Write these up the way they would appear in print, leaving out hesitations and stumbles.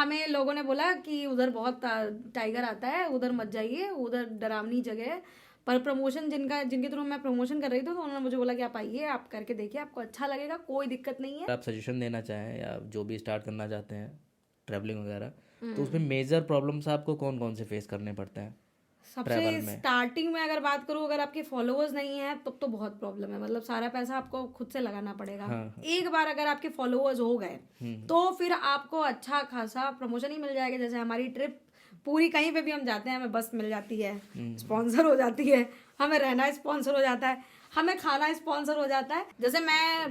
हमें लोगों ने बोला कि उधर बहुत टाइगर आता है, उधर मत जाइए, उधर डरावनी जगह है। पर प्रमोशन जिनके थ्रू मैं प्रमोशन कर रही थी, तो उन्होंने मुझे बोला कि आप आइए, आप करके देखिए, आपको अच्छा लगेगा, कोई दिक्कत नहीं है। आप सजेशन देना चाहें या जो भी स्टार्ट करना चाहते हैं ट्रैवलिंग वगैरह, तो उसमें मेजर प्रॉब्लम्स आपको कौन कौन से फेस करने पड़ते हैं सबसे ट्रैवल में? स्टार्टिंग में अगर बात करूँ, अगर आपके फॉलोअर्स नहीं है तब तो बहुत प्रॉब्लम है। मतलब सारा पैसा आपको खुद से लगाना पड़ेगा। हाँ हाँ। एक बार अगर आपके फॉलोअर्स हो गए तो फिर आपको अच्छा खासा प्रमोशन ही मिल जाएगा। जैसे हमारी ट्रिप पूरी, कहीं पे भी हम जाते हैं हमें बस मिल जाती है, स्पॉन्सर हो जाती है, हमें रहना स्पॉन्सर हो जाता है, हमें खाना स्पॉन्सर हो जाता है। जैसे मैं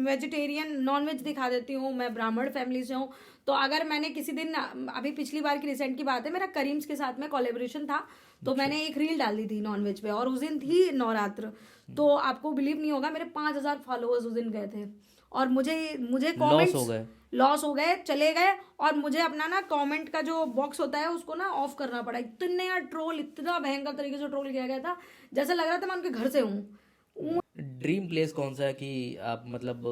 वेजिटेरियन नॉन वेज दिखा देती हूँ, मैं ब्राह्मण फैमिली से हूँ। तो अगर मैंने किसी दिन, अभी पिछली बार की रिसेंट की बात है, मेरा करीम्स के साथ में कोलेब्रेशन था, तो मैंने एक रील डाल दी थी नॉन वेज पे, और उस दिन थी नवरात्र। तो आपको बिलीव नहीं होगा, मेरे 5,000 फॉलोअर्स उस दिन गए थे, और मुझे मुझे लॉस हो कमेंट्स गए? लॉस हो गए, चले गए। और मुझे अपना ना कमेंट का जो बॉक्स होता है उसको ना ऑफ करना पड़ा। इतने यार ट्रोल, इतना भयंकर तरीके से ट्रोल किया गया था, जैसे लग रहा था मैं उनके घर से हूँ। ड्रीम प्लेस कौन सा है कि आप मतलब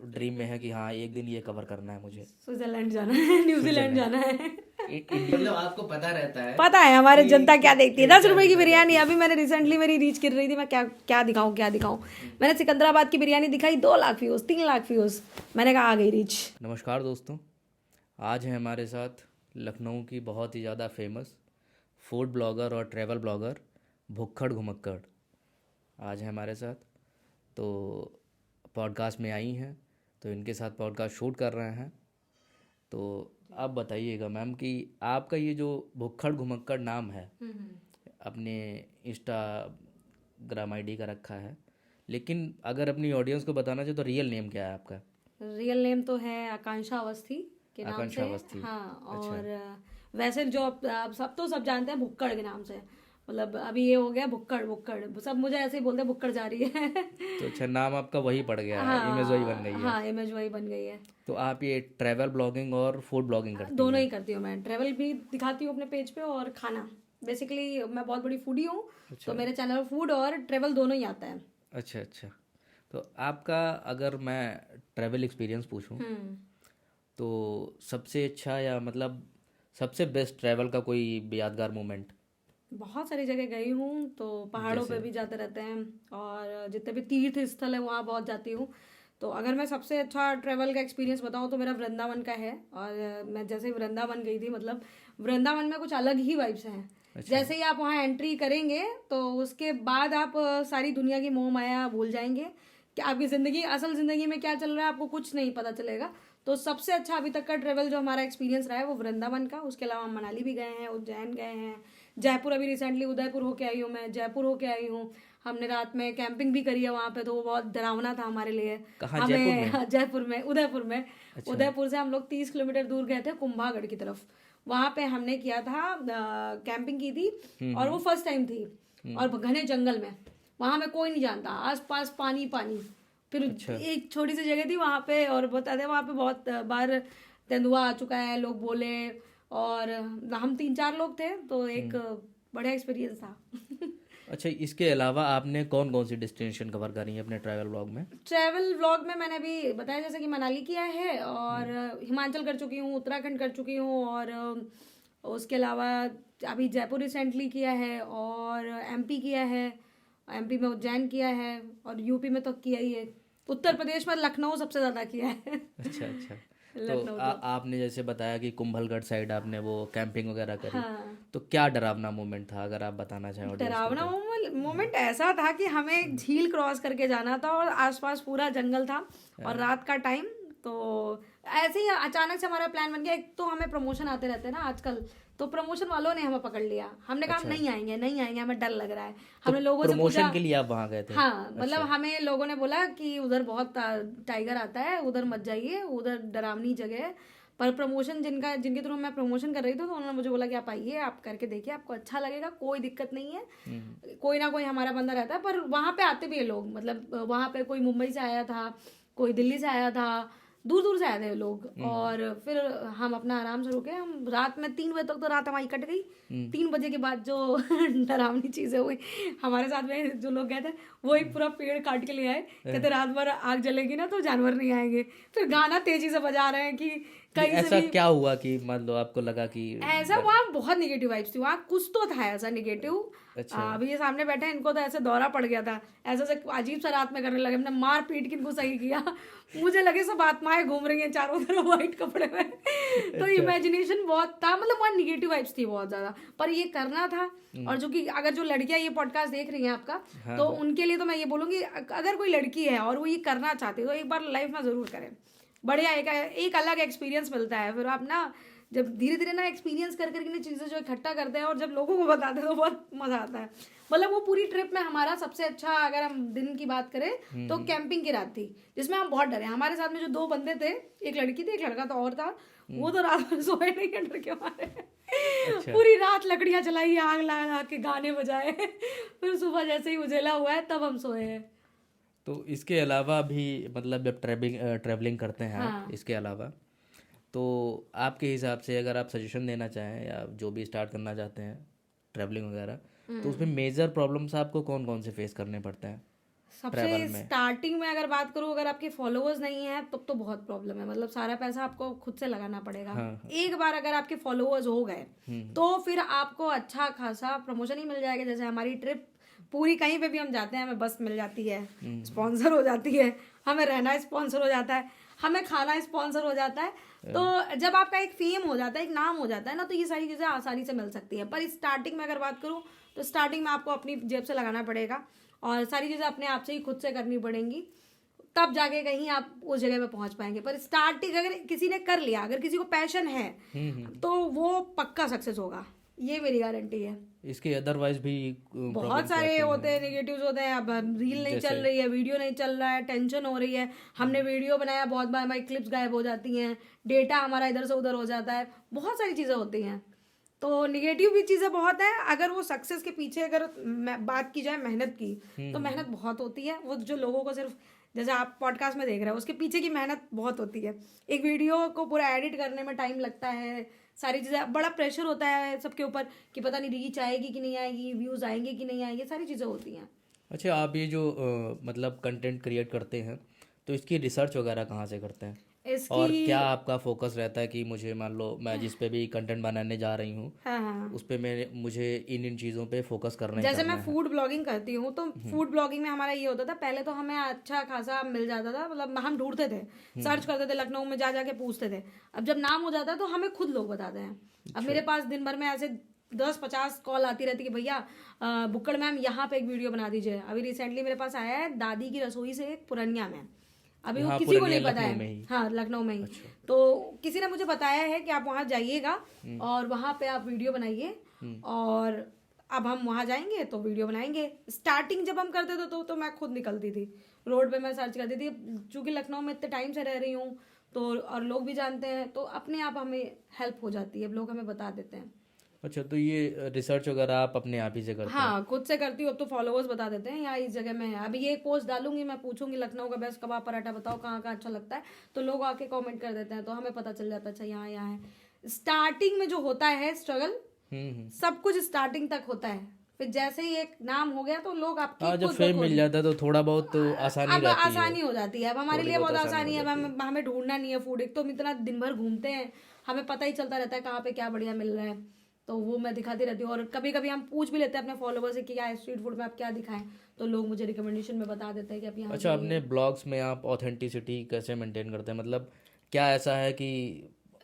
ड्रीम में है कि हाँ एक दिन ये कवर करना है मुझे? स्विट्जरलैंड जाना है, न्यूजीलैंड स्विट्जरलैंड? जाना है। इंडिया मतलब आपको पता रहता है पता है हमारे जनता क्या देखती है। क्या 10 रुपए की देखना बिरयानी, चाहती है। अभी मैंने रिसेंटली मेरी रीच कर रही थी, मैं क्या क्या दिखाऊं क्या दिखाऊं। मैंने सिकंदराबाद की बिरयानी दिखाई, 2 लाख व्यूज, 3 लाख व्यूज, मैंने कहा आ गई रीच। नमस्कार दोस्तों, आज है हमारे साथ लखनऊ की बहुत ही ज़्यादा फेमस फूड ब्लॉगर और ट्रैवल ब्लॉगर भुक्खड़ घुमक्कड़। आज है हमारे साथ, तो पॉडकास्ट में आई हैं, तो इनके साथ पॉडकास्ट शूट कर रहे हैं। तो आप बताइएगा मैम कि आपका ये जो भुक्खड़ घुमक्कड़ नाम है अपने इंस्टाग्राम आईडी का रखा है, लेकिन अगर अपनी ऑडियंस को बताना चाहिए तो रियल नेम क्या है आपका? रियल नेम तो है आकांक्षा अवस्थी के नाम आकांक्षा से। अवस्थी। हाँ, अच्छा। और वैसे जो आप सब जानते हैं भुक्कड़ के नाम से। मतलब अभी ये हो गया भुक्कड़ भुक्कड़, सब मुझे ऐसे ही बोलते हैं, भुक्कड़ जा रही है। तो अच्छा, नाम आपका वही पड़ गया है, इमेज वही बन हाँ गई है। हाँ, इमेज वही बन गई है। तो आप ये ट्रैवल ब्लॉगिंग और फूड ब्लॉगिंग करती दोनों हैं? ही करती हूँ मैं, ट्रेवल भी दिखाती हूँ अपने पेज पे, और खाना। बेसिकली मैं बहुत बड़ी फूडी हूँ, तो अच्छा मेरे चैनल पर फूड और ट्रेवल दोनों ही आता है। अच्छा। अच्छा, तो आपका अगर मैं ट्रैवल एक्सपीरियंस पूछूं, तो सबसे अच्छा या मतलब सबसे बेस्ट ट्रैवल का कोई भी यादगार मोमेंट? बहुत सारी जगह गई हूँ, तो पहाड़ों पे जैसे? भी जाते रहते हैं, और जितने भी तीर्थ स्थल है वहाँ बहुत जाती हूँ। तो अगर मैं सबसे अच्छा ट्रैवल का एक्सपीरियंस बताऊँ तो मेरा वृंदावन का है। और मैं जैसे ही वृंदावन गई थी, मतलब वृंदावन में कुछ अलग ही वाइब्स हैं। अच्छा। जैसे ही आप वहाँ एंट्री करेंगे तो उसके बाद आप सारी दुनिया की मोह माया भूल जाएंगे, कि आपकी ज़िंदगी, असल ज़िंदगी में क्या चल रहा है आपको कुछ नहीं पता चलेगा। तो सबसे अच्छा अभी तक का ट्रैवल जो हमारा एक्सपीरियंस रहा है वो वृंदावन का। उसके अलावा हम मनाली भी गए हैं, उज्जैन गए हैं, जयपुर, अभी रिसेंटली उदयपुर होके आई हूँ, मैं जयपुर होके आई हूँ। हमने रात में कैंपिंग भी करी है वहाँ पे, तो वो बहुत डरावना था हमारे लिए। कहाँ, जयपुर हमें में? हाँ, जयपुर में, उदयपुर में। अच्छा। उदयपुर से हम लोग 30 किलोमीटर दूर गए थे कुंभागढ़ की तरफ। वहाँ पे हमने किया था, कैंपिंग की थी, और वो फर्स्ट टाइम थी। और घने जंगल में, वहाँ में कोई नहीं जानता, आस पास पानी पानी। फिर अच्छा। एक छोटी सी जगह थी वहाँ पे, और बता दें वहाँ पे बहुत बार तेंदुआ आ चुका है, लोग बोले। और हम 3-4 लोग थे, तो एक बढ़िया एक्सपीरियंस था। अच्छा, इसके अलावा आपने कौन कौन सी डेस्टिनेशन कवर करी है अपने ट्रैवल ब्लॉग में? ट्रैवल व्लॉग में मैंने अभी बताया, जैसे कि मनाली किया है, और हिमाचल कर चुकी हूँ, उत्तराखंड कर चुकी हूँ, और उसके अलावा अभी जयपुर रिसेंटली किया है, और एमपी किया है, एमपी में उज्जैन किया है, और यूपी में तो किया ही है। उत्तर प्रदेश में लखनऊ सबसे ज़्यादा किया है। अच्छा अच्छा। तो लखनऊ तो आपने जैसे बताया कि कुंभलगढ़ साइड आपने वो कैंपिंग वगैरह करी, हाँ, तो क्या डरावना मोमेंट था अगर आप बताना चाहें ऑडियंस को डरावना तो? मोमेंट ऐसा था कि हमें एक झील क्रॉस करके जाना था, और आसपास पूरा जंगल था, और रात का टाइम। तो ऐसे ही अचानक से हमारा प्लान बन गया। एक तो हमें प्रमोशन आते रहते हैं ना आजकल, तो प्रमोशन वालों ने हमें पकड़ लिया। हमने कहा हम अच्छा, नहीं आएंगे, नहीं आएंगे, हमें डर लग रहा है। तो हमने लोगों से पूछा। प्रमोशन के लिए आप वहाँ गए थे? हाँ, मतलब अच्छा। हमें लोगों ने बोला कि उधर बहुत टाइगर आता है, उधर मत जाइए, उधर डरावनी जगह है। पर प्रमोशन जिनके थ्रू मैं प्रमोशन कर रही थी, तो उन्होंने मुझे बोला कि आप आइए, आप करके देखिए, आपको अच्छा लगेगा, कोई दिक्कत नहीं है, कोई ना कोई हमारा बंदा रहता है। पर वहाँ पे आते भी है लोग, मतलब वहाँ पे कोई मुंबई से आया था, कोई दिल्ली से आया था, दूर दूर से आए थे लोग। और फिर हम अपना आराम से रुके। हम रात में 3 बजे तक, तो रात हमारी कट गई। 3 बजे के बाद जो डरावनी चीजें हुई हमारे साथ में, जो लोग गए थे वो एक पूरा पेड़ काट के ले आए। कहते रात भर आग जलेगी ना तो जानवर नहीं आएंगे। फिर गाना तेजी से बजा रहे हैं कि कहीं से ऐसा भी क्या हुआ कि मान लो आपको लगा कि ऐसा वहाँ बहुत निगेटिव वाइब्स थी, वहाँ कुछ तो था ऐसा निगेटिव। अच्छा अभी ये सामने बैठे हैं, इनको तो ऐसे दौरा पड़ गया था, ऐसा से अजीब सा रात में करने लगे, हमने मार पीट के इनको सही किया। मुझे लगे सब आत्माएं घूम रही हैं चारों तरफ वाइट कपड़े में। तो अच्छा इमेजिनेशन बहुत था, मतलब वहाँ निगेटिव वाइब्स थी बहुत ज्यादा, पर ये करना था। और जो कि अगर जो लड़कियां ये पॉडकास्ट देख रही हैं आपका, हाँ तो हाँ उनके लिए तो मैं ये बोलूंगी, अगर कोई लड़की है और वो ये करना चाहती है तो एक बार लाइफ में जरूर करें। बढ़िया एक अलग एक्सपीरियंस मिलता है। फिर आप ना जब धीरे धीरे ना एक्सपीरियंस कर करके ना चीज़ें जो इकट्ठा करते हैं और जब लोगों को बताते हैं तो बहुत मज़ा आता है। मतलब वो पूरी ट्रिप में हमारा सबसे अच्छा, अगर हम दिन की बात करें तो कैंपिंग की रात थी, जिसमें हम बहुत डरे। हमारे साथ में जो 2 बंदे थे, एक लड़की थी एक लड़का तो और था, वो तो रात भर सोए नहीं है डर के मारे। अच्छा पूरी रात लकड़ियाँ जलाई, आग लगा के गाने बजाए। फिर सुबह जैसे ही उजेला हुआ है तब हम सोए हैं। तो इसके अलावा भी मतलब जब ट्रैवलिंग करते हैं आप, हाँ। इसके अलावा तो आपके हिसाब से अगर आप सजेशन देना चाहें या जो भी स्टार्ट करना चाहते हैं ट्रैवलिंग वगैरह, तो उसमें मेजर प्रॉब्लम्स आपको कौन कौन से फेस करने पड़ते हैं ट्रैवल सबसे में? स्टार्टिंग में अगर बात करूँ, अगर आपके फॉलोअर्स नहीं है तब तो बहुत प्रॉब्लम है। मतलब सारा पैसा आपको खुद से लगाना पड़ेगा। हाँ हाँ एक बार अगर आपके फॉलोअर्स हो गए तो फिर आपको अच्छा खासा प्रमोशन ही मिल जाएगा। जैसे हमारी ट्रिप पूरी कहीं पे भी हम जाते हैं, हमें बस मिल जाती है, स्पॉन्सर हो जाती है, हमें रहना स्पॉन्सर हो जाता है, हमें खाना स्पॉन्सर हो जाता है। तो जब आपका एक फेम हो जाता है, एक नाम हो जाता है ना, तो ये सारी चीज़ें आसानी से मिल सकती है। पर स्टार्टिंग में अगर बात करूँ तो स्टार्टिंग में आपको अपनी जेब से लगाना पड़ेगा और सारी चीज़ें अपने आप से ही खुद से करनी पड़ेंगी, तब जाके कहीं आप उस जगह पे पहुंच पाएंगे। पर स्टार्टिंग अगर किसी ने कर लिया, अगर किसी को पैशन है तो वो पक्का सक्सेस होगा, ये मेरी गारंटी है। इसके अदरवाइज भी बहुत प्रॉब्लम्स सारे आती होते हैं हैं, निगेटिव्स होते हैं। अब रील नहीं चल जैसे रही है, वीडियो नहीं चल रहा है, टेंशन हो रही है, हमने वीडियो बनाया, बहुत बार हमारी क्लिप्स गायब हो जाती हैं, डेटा हमारा इधर से उधर हो जाता है, बहुत सारी चीज़ें होती हैं। तो निगेटिव भी चीज़ें बहुत है। अगर वो सक्सेस के पीछे अगर बात की जाए मेहनत की, तो मेहनत बहुत होती है। वो जो लोगों को सिर्फ, जैसे आप पॉडकास्ट में देख रहे हो, उसके पीछे की मेहनत बहुत होती है। एक वीडियो को पूरा एडिट करने में टाइम लगता है, सारी चीज़ें, बड़ा प्रेशर होता है सबके ऊपर कि पता नहीं रीच आएगी कि नहीं आएगी, व्यूज़ आएंगे कि नहीं आएंगे, सारी चीज़ें होती हैं। अच्छा आप ये जो मतलब कंटेंट क्रिएट करते हैं तो इसकी रिसर्च वगैरह कहाँ से करते हैं और इसकी क्या आपका फोकस रहता है कि मुझे मान लो मैं जिस पे भी कंटेंट बनाने जा रही हूँ हाँ हाँ, उस पे मुझे इन चीज़ों पे फोकस करना ही जैसे करना मैं है। फूड ब्लॉगिंग करती हूँ, तो फूड ब्लॉगिंग में हमारा ये होता था, पहले तो हमें अच्छा खासा मिल जाता था, मतलब हम ढूंढते थे, सर्च करते थे, लखनऊ में जा जाके पूछते थे। अब जब नाम हो जाता है तो हमें खुद लोग बताते हैं। अब मेरे पास दिन भर में ऐसे 10-50 कॉल आती रहती कि भैया बुक्कड़ मैम यहाँ पे एक वीडियो बना दीजिए। अभी रिसेंटली मेरे पास आया है दादी की रसोई से एक पुरनिया में, अभी वो यहाँ किसी को पुरानी नहीं पता लखनऊ है। में ही? हाँ, लखनऊ में ही। तो किसी ने मुझे बताया है कि आप वहाँ जाइएगा और वहाँ पे आप वीडियो बनाइए, और अब हम वहाँ जाएंगे तो वीडियो बनाएंगे। स्टार्टिंग जब हम करते थे तो मैं खुद निकलती थी रोड पे, मैं सर्च करती थी। चूँकि लखनऊ में इतने टाइम से रह रही हूँ तो, और लोग भी जानते हैं, तो अपने आप हमें हेल्प हो जाती है, लोग हमें बता देते हैं। अच्छा तो ये रिसर्च वगैरह आप अपने आप ही से करते हैं? हाँ, खुद से करती हूँ। अब तो फॉलोअर्स बता देते हैं यहाँ इस जगह में है। अभी ये एक पोस्ट डालूंगी, मैं पूछूंगी लखनऊ का बेस्ट कबाब पराठा बताओ कहाँ कहाँ अच्छा लगता है, तो लोग आके कमेंट कर देते हैं, तो हमें पता चल जाता है अच्छा यहाँ यहाँ है। स्टार्टिंग में जो होता है स्ट्रगल, सब कुछ स्टार्टिंग तक होता है, फिर जैसे ही एक नाम हो गया तो लोग आपकी हाँ जब खुद ब फेम खुद मिल जाता है तो थोड़ा बहुत तो आसानी अब रहती है, आसानी हो जाती है। अब हमारे थोड़ी लिए बहुत बहुत आसानी आसानी हो है। अब जाती है। हमें ढूंढना नहीं है फूड, एक तो हम इतना दिन भर घूमते हैं, हमें पता ही चलता रहता है कहाँ पे क्या बढ़िया मिल रहा है, तो वो मैं दिखाती रहती हूँ। और कभी कभी हम पूछ भी लेते हैं अपने फॉलोवर से कि क्या स्ट्रीट फूड में आप क्या दिखाएं, तो लोग मुझे रिकमेंडेशन में बता देते हैं कि आप यहाँ अच्छा अपने ब्लॉग्स में आप ऑथेंटिसिटी कैसे मेंटेन करते हैं? मतलब क्या ऐसा है कि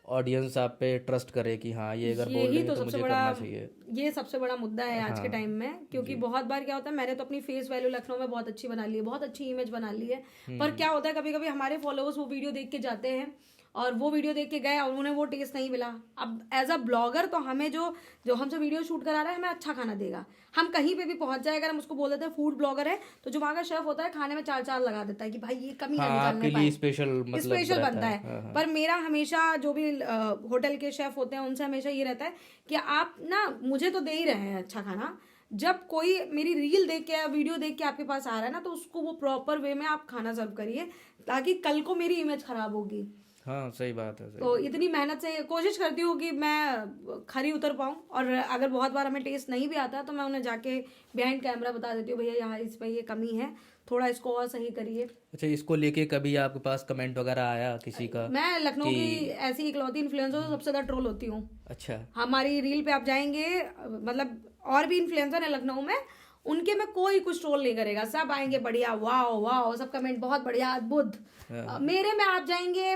ऑडियंस आप पे ट्रस्ट करे कि हाँ ये अगर बोल यही रहे हैं तो तो सबसे मुझे बड़ा, करना चाहिए? ये सबसे बड़ा मुद्दा है आज के हाँ टाइम में। क्योंकि बहुत बार क्या होता है, मैंने तो अपनी फेस वैल्यू लखनऊ में बहुत अच्छी बना ली है, बहुत अच्छी इमेज बना ली है, पर क्या होता है कभी कभी हमारे फॉलोअर्स वो वीडियो देख के जाते हैं और वो वीडियो देख के गए और उन्हें वो टेस्ट नहीं मिला। अब एज अ ब्लॉगर तो हमें जो जो हमसे वीडियो शूट करा रहा है हमें अच्छा खाना देगा। हम कहीं पे भी पहुंच जाए, अगर हम उसको बोल देते हैं फूड ब्लॉगर है, तो जो वहाँ का शेफ होता है खाने में 4 लगा देता है कि भाई ये कमी ना हाँ निकालने आपके लिए पाए, स्पेशल मतलब स्पेशल रहता बनता है। है। हाँ हाँ पर मेरा हमेशा जो भी होटल के शेफ होते हैं उनसे हमेशा ये रहता है कि आप ना मुझे तो दे ही रहे हैं अच्छा खाना, जब कोई मेरी रील देख के या वीडियो देख के आपके पास आ रहा है ना, तो उसको वो प्रॉपर वे में आप खाना सर्व करिए, ताकि कल को मेरी इमेज खराब होगी। हाँ सही बात है, सही। तो इतनी मेहनत से कोशिश करती हूँ कि मैं खरी उतर पाऊँ, और अगर बहुत बार हमें टेस्ट नहीं भी आता तो मैं उन्हें जाके बिहाइंड कैमरा बता देती हूँ, भैया यहाँ इसमें ये कमी है, थोड़ा इसको और सही करिए। अच्छा, इसको लेके कभी आपके पास कमेंट वगैरह आया किसी का मैं लखनऊ कि की ऐसी इकलौती इन्फ्लुएंसर हूँ, सबसे ज़्यादा ट्रोल होती हूँ। अच्छा हमारी रील पे आप जाएंगे, मतलब और भी इन्फ्लुएंसर है लखनऊ में, उनके में कोई कुछ ट्रोल नहीं करेगा, सब आएंगे बढ़िया, वाह वाह, सब कमेंट बहुत बढ़िया, अद्भुत। मेरे में आप जाएंगे,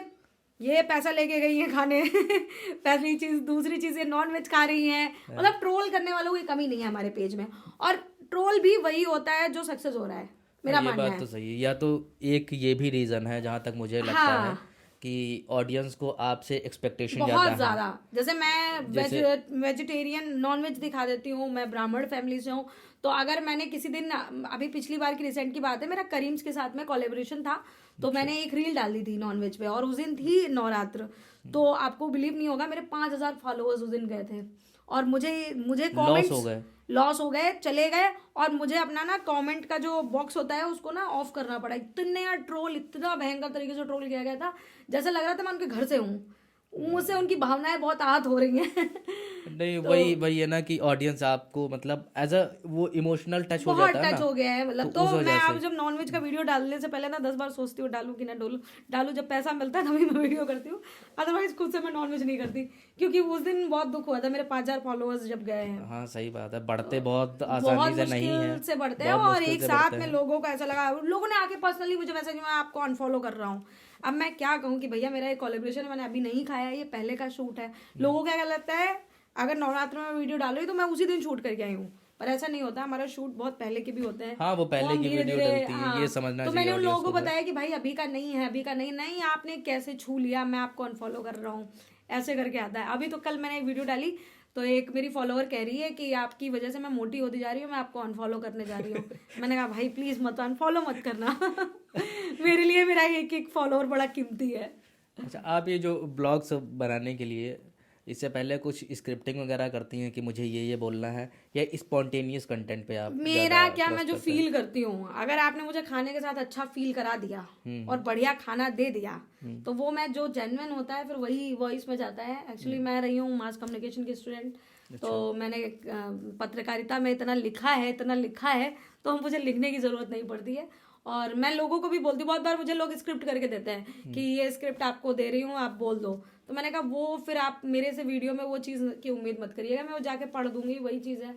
ये पैसा लेके गई है खाने पहली चीज, दूसरी चीज ये नॉन वेज खा रही हैं, मतलब ट्रोल करने वालों की कमी नहीं है हमारे पेज में। और ट्रोल भी वही होता है जो सक्सेस हो रहा है, मेरा ये मानना बात है। तो सही है। या तो एक ये भी रीज़न है जहाँ तक मुझे लगता है हाँ, कि ऑडियंस को आपसे एक्सपेक्टेशन ज़्यादा बहुत है। ज्यादा। जैसे मैं जैसे वेजिटेरियन नॉन वेज दिखा देती हूँ, मैं ब्राह्मण फैमिली से हूँ, तो अगर मैंने किसी दिन, अभी पिछली बार की रिसेंट की बात है, मेरा करीम्स के साथ में कोलेब्रेशन था, तो मैंने एक रील डाल दी थी नॉन वेज पे, और उस दिन थी नवरात्र, तो आपको बिलीव नहीं होगा, मेरे 5,000 फॉलोअर्स उस दिन गए थे, और मुझे मुझे लॉस कमेंट्स हो गए। लॉस हो गए, चले गए, और मुझे अपना ना कमेंट का जो बॉक्स होता है उसको ना ऑफ करना पड़ा। इतने ट्रोल, इतना भयंकर तरीके से ट्रोल किया गया था, जैसे लग रहा था मैं उनके घर से हूँ, मुझसे उनकी भावनाएं बहुत आहत हो रही हैं नहीं, तो वही वही है ना कि ऑडियंस आपको मतलब एज अ वो इमोशनल टच हो बहुत जाता है टच ना, हो गया है, मतलब तो तो उस मैं वजह अब से। जब नॉनवेज का वीडियो डालने से पहले ना 10 बार सोचती हूँ डालूं कि ना डालूं, जब पैसा मिलता है तभी मैं वीडियो करती हूँ, अदरवाइज खुद से मैं नॉनवेज नहीं करती, क्योंकि उस दिन बहुत दुख हुआ था, मेरे 5,000 फॉलोअर्स जब गए हैं। हाँ सही बात है, बढ़ते बहुत आसानी बहुत से नहीं है, मुश्किल से बढ़ते हैं, बहुत और मुश्किल एक से साथ बढ़ते में हैं। लोगों को ऐसा लगा, लोगों ने आके पर्सनली मुझे मैसेज, मैं आपको अनफॉलो कर रहा हूँ। अब मैं क्या कहूँ कि भैया मेरा ये कोलेब्रेशन मैंने अभी नहीं खाया है, ये पहले का शूट है। लोगों को क्या लगता है अगर नवरात्र में वीडियो डाल रही तो मैं उसी दिन शूट करके आई हूँ, पर ऐसा नहीं होता, हमारा शूट बहुत पहले के भी होते हैं, हाँ, वो वो पहले हम की धीरे वीडियो धीरे। डलती है, ये हाँ, समझना तो चाहिए मैंने उन ऑडियंस लोगों को को फिर। बताया कि भाई अभी का नहीं है, अभी का नहीं, नहीं आपने कैसे छू लिया, मैं आपको अनफॉलो कर रहा हूँ, ऐसे करके आता है। अभी तो कल मैंने एक वीडियो डाली, तो एक मेरी फॉलोअर कह रही है कि आपकी वजह से मैं मोटी होती जा रही हूँ, मैं आपको अनफॉलो करने जा रही हूँ। मैंने कहा भाई प्लीज मत अनफॉलो मत करना मेरे लिए मेरा एक एक फॉलोअर बड़ा कीमती है। अच्छा, आप ये जो ब्लॉग्स बनाने के लिए इससे पहले कुछ स्क्रिप्टिंग वगैरह करती हैं कि मुझे ये बोलना है, या स्पॉन्टेनियस कंटेंट पे आप ज़्यादा मेरा क्या, मैं ट्रस्ट जो करते हैं? फील करती हूँ, अगर आपने मुझे खाने के साथ अच्छा फील करा दिया और बढ़िया खाना दे दिया, तो वो मैं जो जेन्युइन होता है फिर वही वॉइस में जाता है। एक्चुअली मैं रही हूँ मास कम्युनिकेशन की स्टूडेंट, तो मैंने पत्रकारिता में इतना लिखा है, तो मुझे लिखने की ज़रूरत नहीं पड़ती है। और मैं लोगों को भी बोलती हूँ, बहुत बार मुझे लोग स्क्रिप्ट करके देते हैं कि ये स्क्रिप्ट आपको दे रही हूँ, आप बोल दो, तो मैंने कहा वो फिर आप मेरे से वीडियो में वो चीज़ की उम्मीद मत करिएगा, मैं वो जाके पढ़ दूंगी, वही चीज़ है,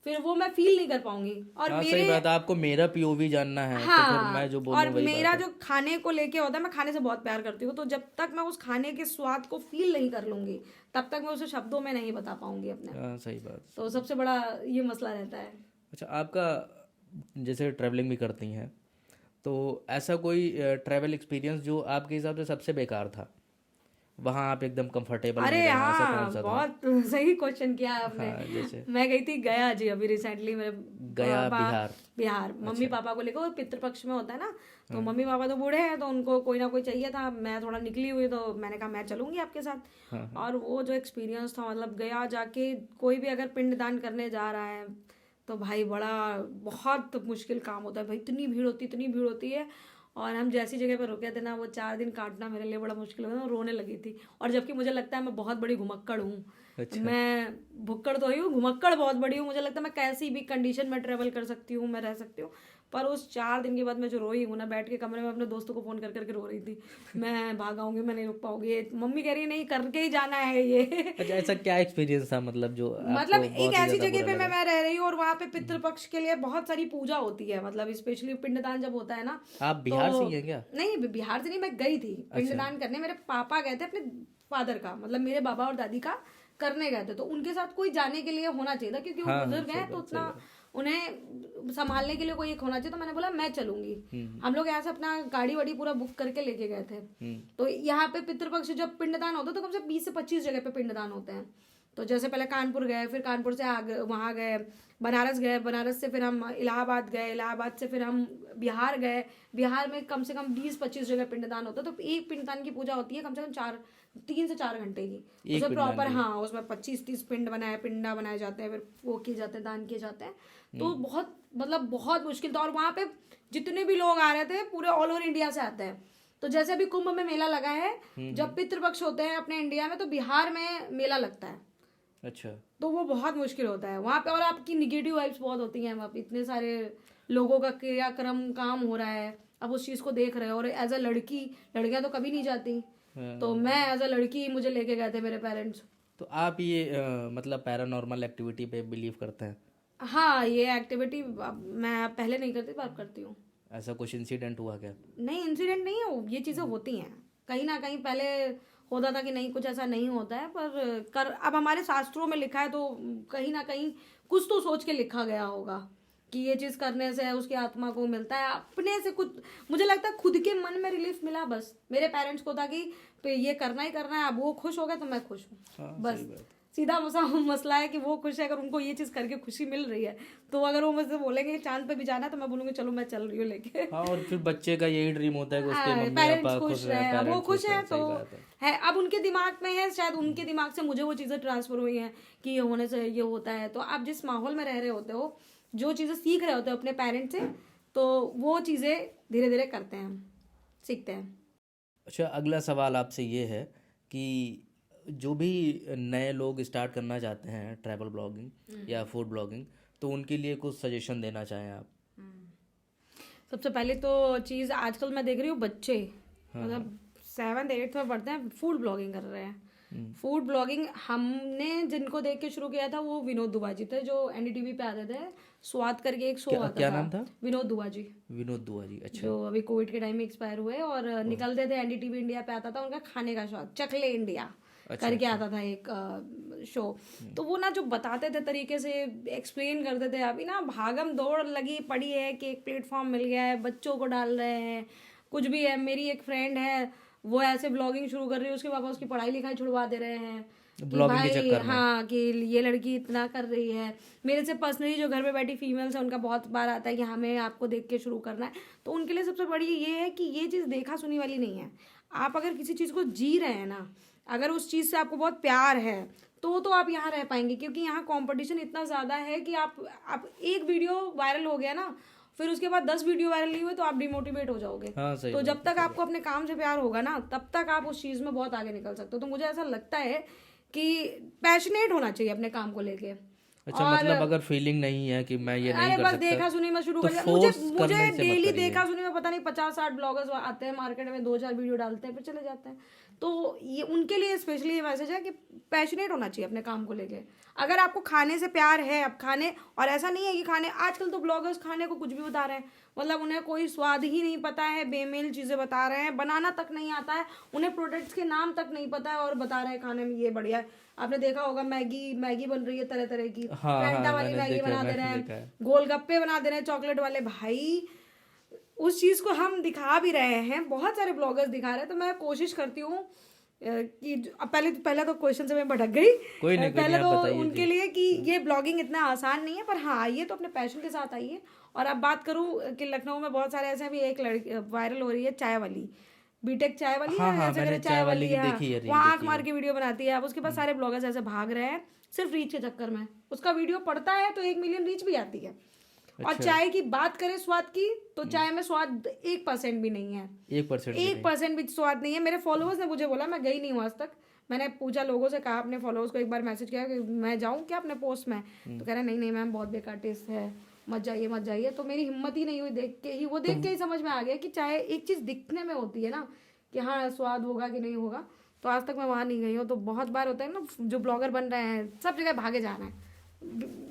फिर वो मैं फील नहीं कर पाऊंगी। और हाँ मेरे सही बात है, आपको मेरा पीओवी जानना है तो फिर मैं हाँ, जो और बोलूँ वही मेरा बात है। जो खाने को लेके होता है, मैं खाने से बहुत प्यार करती हूँ, तो जब तक मैं उस खाने के स्वाद को फील नहीं कर लूंगी तब तक मैं उसे शब्दों में नहीं बता पाऊंगी अपने। हाँ सही बात। तो सबसे बड़ा ये मसला रहता है। अच्छा, आपका जैसे ट्रैवलिंग भी करती हैं, तो ऐसा कोई ट्रैवल एक्सपीरियंस जो आपके हिसाब से सबसे बेकार था, वहाँ आप एकदम कंफर्टेबल नहीं अरे रहे, ऐसा कौन हाँ, सा था? बहुत सही क्वेश्चन किया है आपने। हाँ जैसे मैं गई थी गया जी, अभी रिसेंटली मेरे गया बा- बिहार। बिहार, मम्मी पापा को लेकर, वो पितृपक्ष में होता है ना, तो मम्मी पापा तो बूढ़े हैं, तो उनको कोई ना कोई चाहिए था, मैं थोड़ा निकली हुई, तो मैंने कहा मैं चलूंगी आपके साथ। और वो जो एक्सपीरियंस था, मतलब गया जाके कोई भी अगर पिंडदान करने जा रहा है तो भाई बड़ा बहुत मुश्किल काम होता है भाई, इतनी भीड़ होती है। और हम जैसी जगह पर रुके थे ना, वो 4 दिन काटना मेरे लिए बड़ा मुश्किल हो गया, रोने लगी थी। और जबकि मुझे लगता है मैं बहुत बड़ी घुमक्कड़ हूँ, अच्छा। मैं भुक्कड़ तो ही हूँ, घुमक्कड़ बहुत बड़ी हूँ, मुझे लगता है मैं कैसी भी कंडीशन में ट्रेवल कर सकती हूँ, मैं रह सकती हूँ। पर उस 4 दिन के बाद मैं जो रोई हूँ ना, बैठ के कमरे में अपने दोस्तों को फोन कर करके रो रही थी, मैं भाग आऊंगी, मैं नहीं रुक पाऊंगी, मम्मी कह रही है नहीं करके ही जाना है ये अच्छा, ऐसा क्या एक्सपीरियंस था मतलब जो मतलब आपको एक बहुत ही ऐसी ज़्यादा जगह बुरा पे लगा? मैं रह रही हूँ, और वहाँ पे पितृपक्ष के लिए बहुत सारी पूजा होती है, मतलब स्पेशली पिंडदान जब होता है ना। आप बिहार से तो ही हैं क्या? नहीं, बिहार से नहीं, मैं गई थी पिंडदान करने, मेरे पापा गए थे अपने फादर का, मतलब मेरे बाबा और दादी का करने गए थे, तो उनके साथ कोई जाने के लिए होना चाहिए था, क्योंकि वो हाँ हाँ बुजुर्ग सही हैं, तो बात, सही उतना बात। उन्हें संभालने के लिए कोई एक होना चाहिए, तो मैंने बोला मैं चलूंगी। हम लोग ऐसे अपना गाड़ी वाड़ी पूरा बुक करके लेके गए थे। तो यहाँ पे पितृपक्ष जब पिंडदान होता है तो कम से 20 से 25 जगह पे पिंडदान होते हैं। तो जैसे पहले कानपुर गए, फिर कानपुर से वहाँ गए, बनारस गए, बनारस से फिर हम इलाहाबाद गए, इलाहाबाद से फिर हम बिहार गए, बिहार में कम से कम 20-25 जगह पिंडदान होता है। तो एक पिंडदान की पूजा होती है कम से कम 3 से 4 घंटे की, उसमें प्रॉपर, हाँ उसमें 25-30 पिंडा बनाए जाते हैं, फिर वो किए जाते हैं, दान किए जाते हैं। तो बहुत मतलब बहुत मुश्किल था। और वहाँ पे जितने भी लोग आ रहे थे पूरे ऑल ओवर इंडिया से आते हैं, तो जैसे अभी कुंभ में मेला लगा है, जब पितृपक्ष होते हैं अपने इंडिया में, तो बिहार में मेला लगता है। अच्छा। तो वो बहुत मुश्किल होता है वहाँ पे, और आपकी निगेटिव वाइब्स बहुत होती हैं वहाँ पे। इतने सारे लोगों का क्रियाक्रम काम हो रहा है, अब उस चीज़ को देख रहे हो। और एज अ लड़की, लड़कियाँ तो कभी नहीं जाती, तो मैं एज अ लड़की, मुझे लेके गए थे मेरे पेरेंट्स। तो आप ये मतलब पैरानॉर्मल एक्टिविटी पे बिलीव करते हैं? हाँ, ये एक्टिविटी मैं पहले नहीं करती, पर अब करती हूँ। ऐसा कुछ इंसिडेंट हुआ क्या? नहीं, इंसिडेंट नहीं है, ये चीज़ें होती हैं कहीं ना कहीं। पहले होता था कि नहीं, कुछ ऐसा नहीं होता है, पर कर अब हमारे शास्त्रों में लिखा है, तो कहीं ना कहीं कुछ तो सोच के लिखा गया होगा कि ये चीज़ करने से उसकी आत्मा को मिलता है। अपने से कुछ, मुझे लगता है खुद के मन में रिलीफ मिला बस। मेरे पेरेंट्स को था कि ये करना ही करना है, अब वो खुश हो गए तो मैं खुश हूँ। हाँ, बस सही बात। सीधा मसला है कि वो खुश है, अगर उनको ये चीज़ करके खुशी मिल रही है, तो अगर वो मुझसे बोलेंगे चांद पे भी जाना है, तो मैं बोलूँगी चलो मैं चल रही हूँ लेके। हाँ, और फिर बच्चे का यही ड्रीम होता है कि उसके मम्मी पेरेंट्स पापा खुश खुश रहे, रहे, अब वो पेरेंट्स खुश खुश है रहे। तो सही बात है। अब उनके दिमाग में है, शायद उनके दिमाग से मुझे वो चीज़ें ट्रांसफर हुई हैं कि ये होने से ये होता है। तो आप जिस माहौल में रह रहे होते हो, जो चीज़ें सीख रहे होते हो अपने पेरेंट्स से, तो वो चीज़ें धीरे धीरे करते हैं, सीखते हैं। अच्छा, अगला सवाल आपसे ये है कि जो भी नए लोग स्टार्ट करना चाहते हैं ट्रैवल ब्लॉगिंग या फूड ब्लॉगिंग, तो उनके लिए कुछ सजेशन देना चाहें आप? सबसे पहले तो चीज़ आजकल मैं देख रही हूँ, बच्चे मतलब 7th 8th में पढ़ते हैं, फूड ब्लॉगिंग कर रहे हैं। फूड ब्लॉगिंग हमने जिनको देख के शुरू किया था, वो विनोद दुआ जी थे, जो एनडीटीवी पे आते थे। स्वाद करके एक शो आता क्या था। नाम था? विनोद दुआ जी, विनोद दुआ जी। अच्छा। जो अभी कोविड के टाइम में एक्सपायर हुए, और निकलते थे एनडीटीवी इंडिया पे आता था उनका खाने का शो, चकले इंडिया करके आता था एक शो। तो वो ना जो बताते थे तरीके से, एक्सप्लेन करते थे। अभी ना भागम दौड़ लगी पड़ी है कि एक प्लेटफॉर्म मिल गया है, बच्चों को डाल रहे हैं, कुछ भी है। मेरी एक फ्रेंड है, वो ऐसे ब्लॉगिंग शुरू कर रही है, उसके पापा उसकी पढ़ाई लिखाई छुड़वा दे रहे हैं कि ब्लॉगिंग के भाई चक्कर में। हाँ, कि ये लड़की इतना कर रही है। मेरे से पर्सनली जो घर पे बैठी फीमेल्स है, उनका बहुत बार आता है कि हमें आपको देख के शुरू करना है। तो उनके लिए सबसे बड़ी ये है कि ये चीज़ देखा सुनी वाली नहीं है। आप अगर किसी चीज़ को जी रहे हैं ना, अगर उस चीज़ से आपको बहुत प्यार है, तो आप यहाँ रह पाएंगे। क्योंकि यहाँ कंपटीशन इतना ज़्यादा है कि आप एक वीडियो वायरल हो गया ना, फिर उसके बाद 10 वीडियो वायरल नहीं हुए तो आप डिमोटिवेट हो जाओगे। हाँ, सही तो बात जब तक आपको अपने काम से प्यार होगा ना, तब तक आप उस चीज़ में बहुत आगे निकल सकते हो। तो मुझे ऐसा लगता है कि पैशनेट होना चाहिए अपने काम को लेके। अच्छा, मतलब अगर फीलिंग नहीं है कि मैं ये नहीं अरे कर बस सकता, देखा सुनी में शुरू तो कर दिया। फोर्स मुझे करने से मत डेली करिए। देखा सुनी में पता नहीं 50-60 ब्लॉगर्स आते हैं मार्केट में, 2-4 वीडियो डालते हैं फिर चले जाते हैं। तो ये उनके लिए स्पेशली ये मैसेज है कि पैशनेट होना चाहिए अपने काम को लेके। अगर आपको खाने से प्यार है, अब खाने, और ऐसा नहीं है कि खाने, आजकल तो ब्लॉगर्स खाने को कुछ भी बता रहे हैं, मतलब उन्हें कोई स्वाद ही नहीं पता है, बेमेल चीज़ें बता रहे हैं, बनाना तक नहीं आता है उन्हें, प्रोडक्ट्स के नाम तक नहीं पता है, और बता रहे हैं खाने में ये बढ़िया है। आपने देखा होगा मैगी बन रही है तरह तरह की, हाँ, फैंटा हाँ, वाली मैंने मैगी देखा, बना दे मैंने रहे देखा है। हैं, गोलगप्पे बना दे रहे हैं चॉकलेट वाले। भाई उस चीज़ को हम दिखा भी रहे हैं, बहुत सारे ब्लॉगर्स दिखा रहे हैं। तो मैं कोशिश करती हूँ कि अब पहले तो क्वेश्चन से मैं भटक गई। कोई नहीं, पहले आप तो बताइए उनके जी। लिए कि ये ब्लॉगिंग इतना आसान नहीं है, पर हाँ आइए तो अपने पैशन के साथ आइए। और अब बात करूँ कि लखनऊ में बहुत सारे ऐसे, भी एक लड़की वायरल हो रही है चाय वाली, बीटेक चाय वाली हाँ, है, हाँ, ऐसे मैंने करे चाय चाय वाली वाली की है, देखी है, रील वहाँ आँख देखी मार है। के वीडियो बनाती है। अब उसके पास सारे ब्लॉगर्स ऐसे भाग रहे हैं सिर्फ रीच के चक्कर में। उसका वीडियो पड़ता है तो 1 मिलियन रीच भी आती है। और चाय की बात करें स्वाद की, तो चाय में स्वाद 1% भी नहीं है, 1% भी स्वाद नहीं है। मेरे फॉलोअर्स ने मुझे बोला, मैं गई नहीं हूँ आज तक, मैंने पूछा लोगों से, कहा अपने फॉलोअर्स को एक बार मैसेज किया कि मैं जाऊँ क्या अपने पोस्ट में, तो कह रहे नहीं मैम बहुत बेकार टेस्ट है, मत जाइए। तो मेरी हिम्मत ही नहीं हुई, देख के ही समझ में आ गया कि चाहे एक चीज़ दिखने में होती है ना कि हाँ स्वाद होगा कि नहीं होगा। तो आज तक मैं वहाँ नहीं गई हूँ। तो बहुत बार होता है ना, जो ब्लॉगर बन रहे हैं सब जगह भागे जाना है,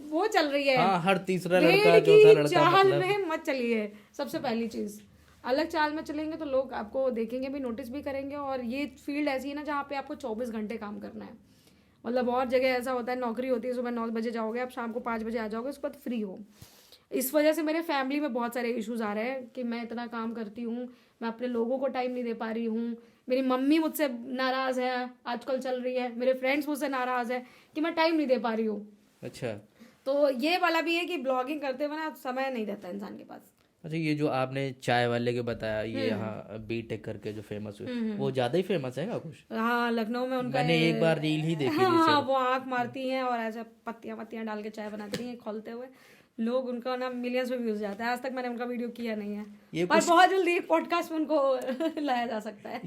वो चल रही है। हाँ, हर तीसरा लड़का, भेड़ चौथा की लड़का, चाल मतलब में मत चलिए। सबसे पहली चीज़, अलग चाल में चलेंगे तो लोग आपको देखेंगे भी, नोटिस भी करेंगे। और ये फील्ड ऐसी है ना जहाँ पे आपको 24 घंटे काम करना है। मतलब और जगह ऐसा होता है, नौकरी होती है, सुबह 9 बजे जाओगे, आप शाम को 5 बजे आ जाओगे, उसके बाद फ्री हो। इस वजह से मेरे फैमिली में बहुत सारे इश्यूज आ रहे हैं कि मैं इतना काम करती हूँ, मैं अपने लोगों को टाइम नहीं दे पा रही हूँ। मेरी मम्मी मुझसे नाराज़ है, आजकल चल रही है, मेरे फ्रेंड्स मुझसे नाराज़ है कि मैं टाइम नहीं दे पा रही हूँ। अच्छा। तो ये वाला भी है कि ब्लॉगिंग करते हुए ना समय नहीं रहता इंसान के पास। अच्छा, ये जो आपने चाय वाले के बताया, ये यहाँ बीटेक करके जो फेमस हुए, वो ज़्यादा ही फेमस है क्या कुछ? हाँ, लखनऊ में उनका मैंने एक बार रील ही देखी थी हाँ, सिर्फ। वो आँख मारती हैं और ऐसे पत्तियां डाल के चाय बनाती हैं खोलते हुए। लोग उनका ना मिलियंस में व्यूज जाता है। आज तक मैंने उनका वीडियो किया नहीं है, ये पर बहुत जल्दी एक पॉडकास्ट में उनको लाया जा सकता है।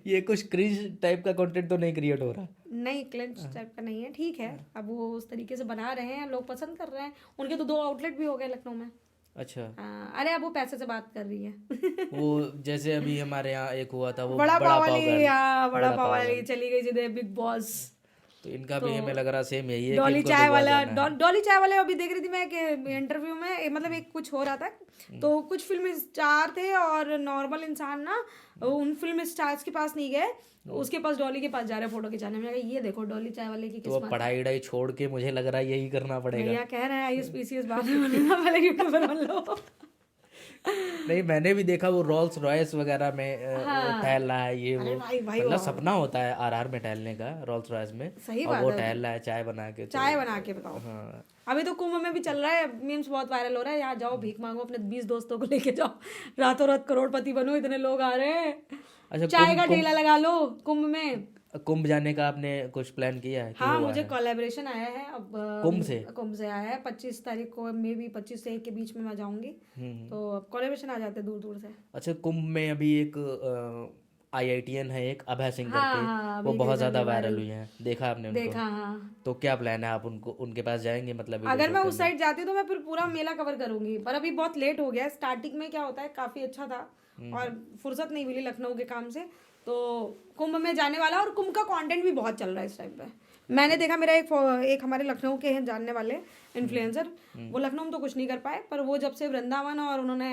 ये कुछ क्रिंज टाइप का कंटेंट तो नहीं क्रिएट हो रहा? नहीं, क्लिंच टाइप का नहीं है, ठीक है। अब वो उस तरीके से बना रहे हैं, लोग पसंद कर रहे हैं। उनके तो 2 आउटलेट भी हो गए लखनऊ में। अच्छा। अरे अब वो पैसे से बात कर रही है। वो जैसे अभी हमारे यहाँ एक हुआ था वो बड़ा पाव वाली, गर्ल, बड़ा पाव वाली चली गई सीधे बिग बॉस। तो इनका भी हमें लग रहा सेम यही है कि डॉली इनको चाय Big Boss वाला, जाना है। डॉली चाय वाले अभी देख रही थी मैं कि इंटरव्यू में, मतलब एक कुछ हो रहा था, तो कुछ फिल्म स्टार थे और नॉर्मल इंसान ना उन फिल्म स्टार्स के पास नहीं गए, उसके पास डॉली के पास जा रहे फोटो खिंचाने में। ये देखो डॉली चाय वाले की तो अब पढ़ाई वढ़ाई छोड़ के मुझे लग रहा है यही करना पड़ेगा। भैया कह रहे हैं ISPCS बाद में बनना, पहले यूट्यूबर बन लो। नहीं, मैंने भी देखा वो रोल्स रॉयस वगैरह में टहल रहा है, ये वो भाई मतलब सपना होता है RR में टहलने का, रोल्स रॉयस में। सही और वो टहल रहा है चाय बना के, चाय बना के बताओ। हाँ। अभी तो कुंभ में भी चल रहा है, मीम्स बहुत वायरल हो रहा है, यहाँ जाओ भीख मांगो, अपने 20 दोस्तों को लेके जाओ, रातों रात करोड़पति बनो, इतने लोग आ रहे हैं। अच्छा, चाय का ठेला लगा लो कुंभ में। कुंभ जाने का आपने कुछ प्लान किया है? हाँ, मुझे कोलैबोरेशन आया है अब कुंभ से आया है। 25 तारीख को, मे भी 25 से 1 के बीच में मैं जाऊंगी, तो अब कोलैबोरेशन आ जाते हैं दूर दूर से। अच्छा, कुंभ में अभी एक IITian है, एक अभय सिंह करके, हाँ, वो बहुत ज्यादा वायरल हुई है, देखा आपने उनको? देखा, हाँ। तो क्या प्लान है, आप उनको उनके पास जाएंगे मतलब? अगर मैं उस साइड जाती तो मैं फिर पूरा मेला कवर करूंगी, पर अभी बहुत लेट हो गया है। स्टार्टिंग में क्या होता है, काफी अच्छा था और फुर्सत नहीं मिली लखनऊ के काम से, तो कुंभ में जाने वाला। और कुंभ का कंटेंट भी बहुत चल रहा है इस टाइम पे। मैंने देखा, मेरा एक हमारे लखनऊ के हैं जानने वाले इन्फ्लुएंसर, वो लखनऊ में तो कुछ नहीं कर पाए, पर वो जब से वृंदावन और उन्होंने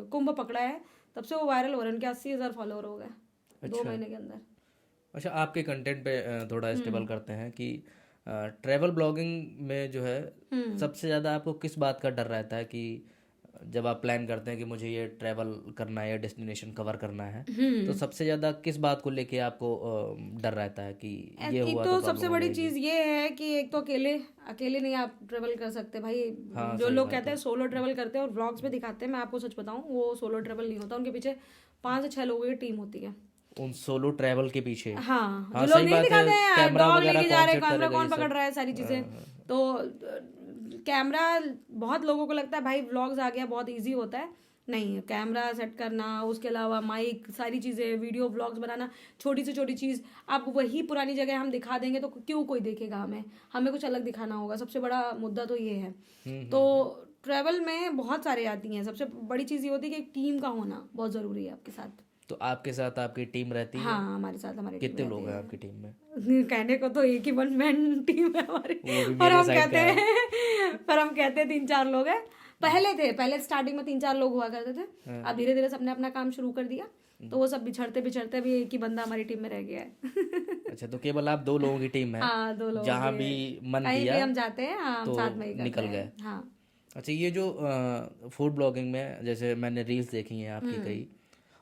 कुंभ पकड़ा है, तब से वो वायरल हो रहे हैं। उनके 80,000 फॉलोअर हो गए 2 महीने के अंदर। अच्छा, आपके कंटेंट पे थोड़ा स्टेबल करते हैं कि ट्रैवल ब्लॉगिंग में जो है सबसे ज़्यादा आपको किस बात का डर रहता है कि जब आप प्लान करते हैं कि मुझे ये ट्रैवल करना है या डेस्टिनेशन कवर करना है, तो सबसे ज़्यादा किस बात को लेके आपको डर रहता है कि ये हुआ तो सबसे बड़ी चीज़ ये है कि एक तो अकेले नहीं आप ट्रेवल कर सकते भाई। जो लोग कहते हैं सोलो ट्रेवल करते हैं और व्लॉग्स में दिखाते हैं, मैं आपको सच बताऊं, वो सोलो ट्रेवल नहीं होता। उनके पीछे 5 से 6 लोगों की टीम होती है उन सोलो ट्रैवल के पीछे। हाँ, जो हाँ, लोग सही नहीं बात है, दिखाते हैं, कैमरा डॉग वगैरह लेके जा रहे हैं, कौन सेट कैमरा करेगा, कौन ये सब। पकड़ रहा है, सारी चीजें। तो कैमरा बहुत लोगों को लगता है भाई व्लॉग्स आ गया बहुत इजी होता है, नहीं। कैमरा सेट करना, उसके अलावा माइक, सारी चीज़ें, वीडियो व्लॉग्स बनाना, छोटी से छोटी चीज़। आप वही पुरानी जगह हम दिखा देंगे तो क्यों कोई देखेगा हमें कुछ अलग दिखाना होगा। सबसे बड़ा मुद्दा तो ये है। तो ट्रैवल में बहुत सारे आती हैं। सबसे बड़ी चीज़ ये होती है कि एक टीम का होना बहुत ज़रूरी है आपके साथ। तो आपके साथ आपकी टीम रहती है? हाँ, हमारे साथ हमारी कितने लोग हैं आपकी टीम में? कहने को तो एक ही 1 मैन टीम है हमारी, पर हम कहते हैं 3-4 लोग हैं। पहले स्टार्टिंग में 3-4 लोग हुआ करते थे, अब धीरे धीरे सबने अपना काम शुरू कर दिया, तो वो सब बिछड़ते अभी एक ही बंदा हमारी टीम में रह गया है। अच्छा, तो केवल आप 2 लोगों की टीम है? हाँ, 2 लोग। जहाँ भी मन कहीं किया भी हम जाते हैं, हाँ, तो साथ में ही निकल गए। हाँ। अच्छा, ये जो फूड ब्लॉगिंग में, जैसे मैंने रील्स देखी हैं आपकी, कई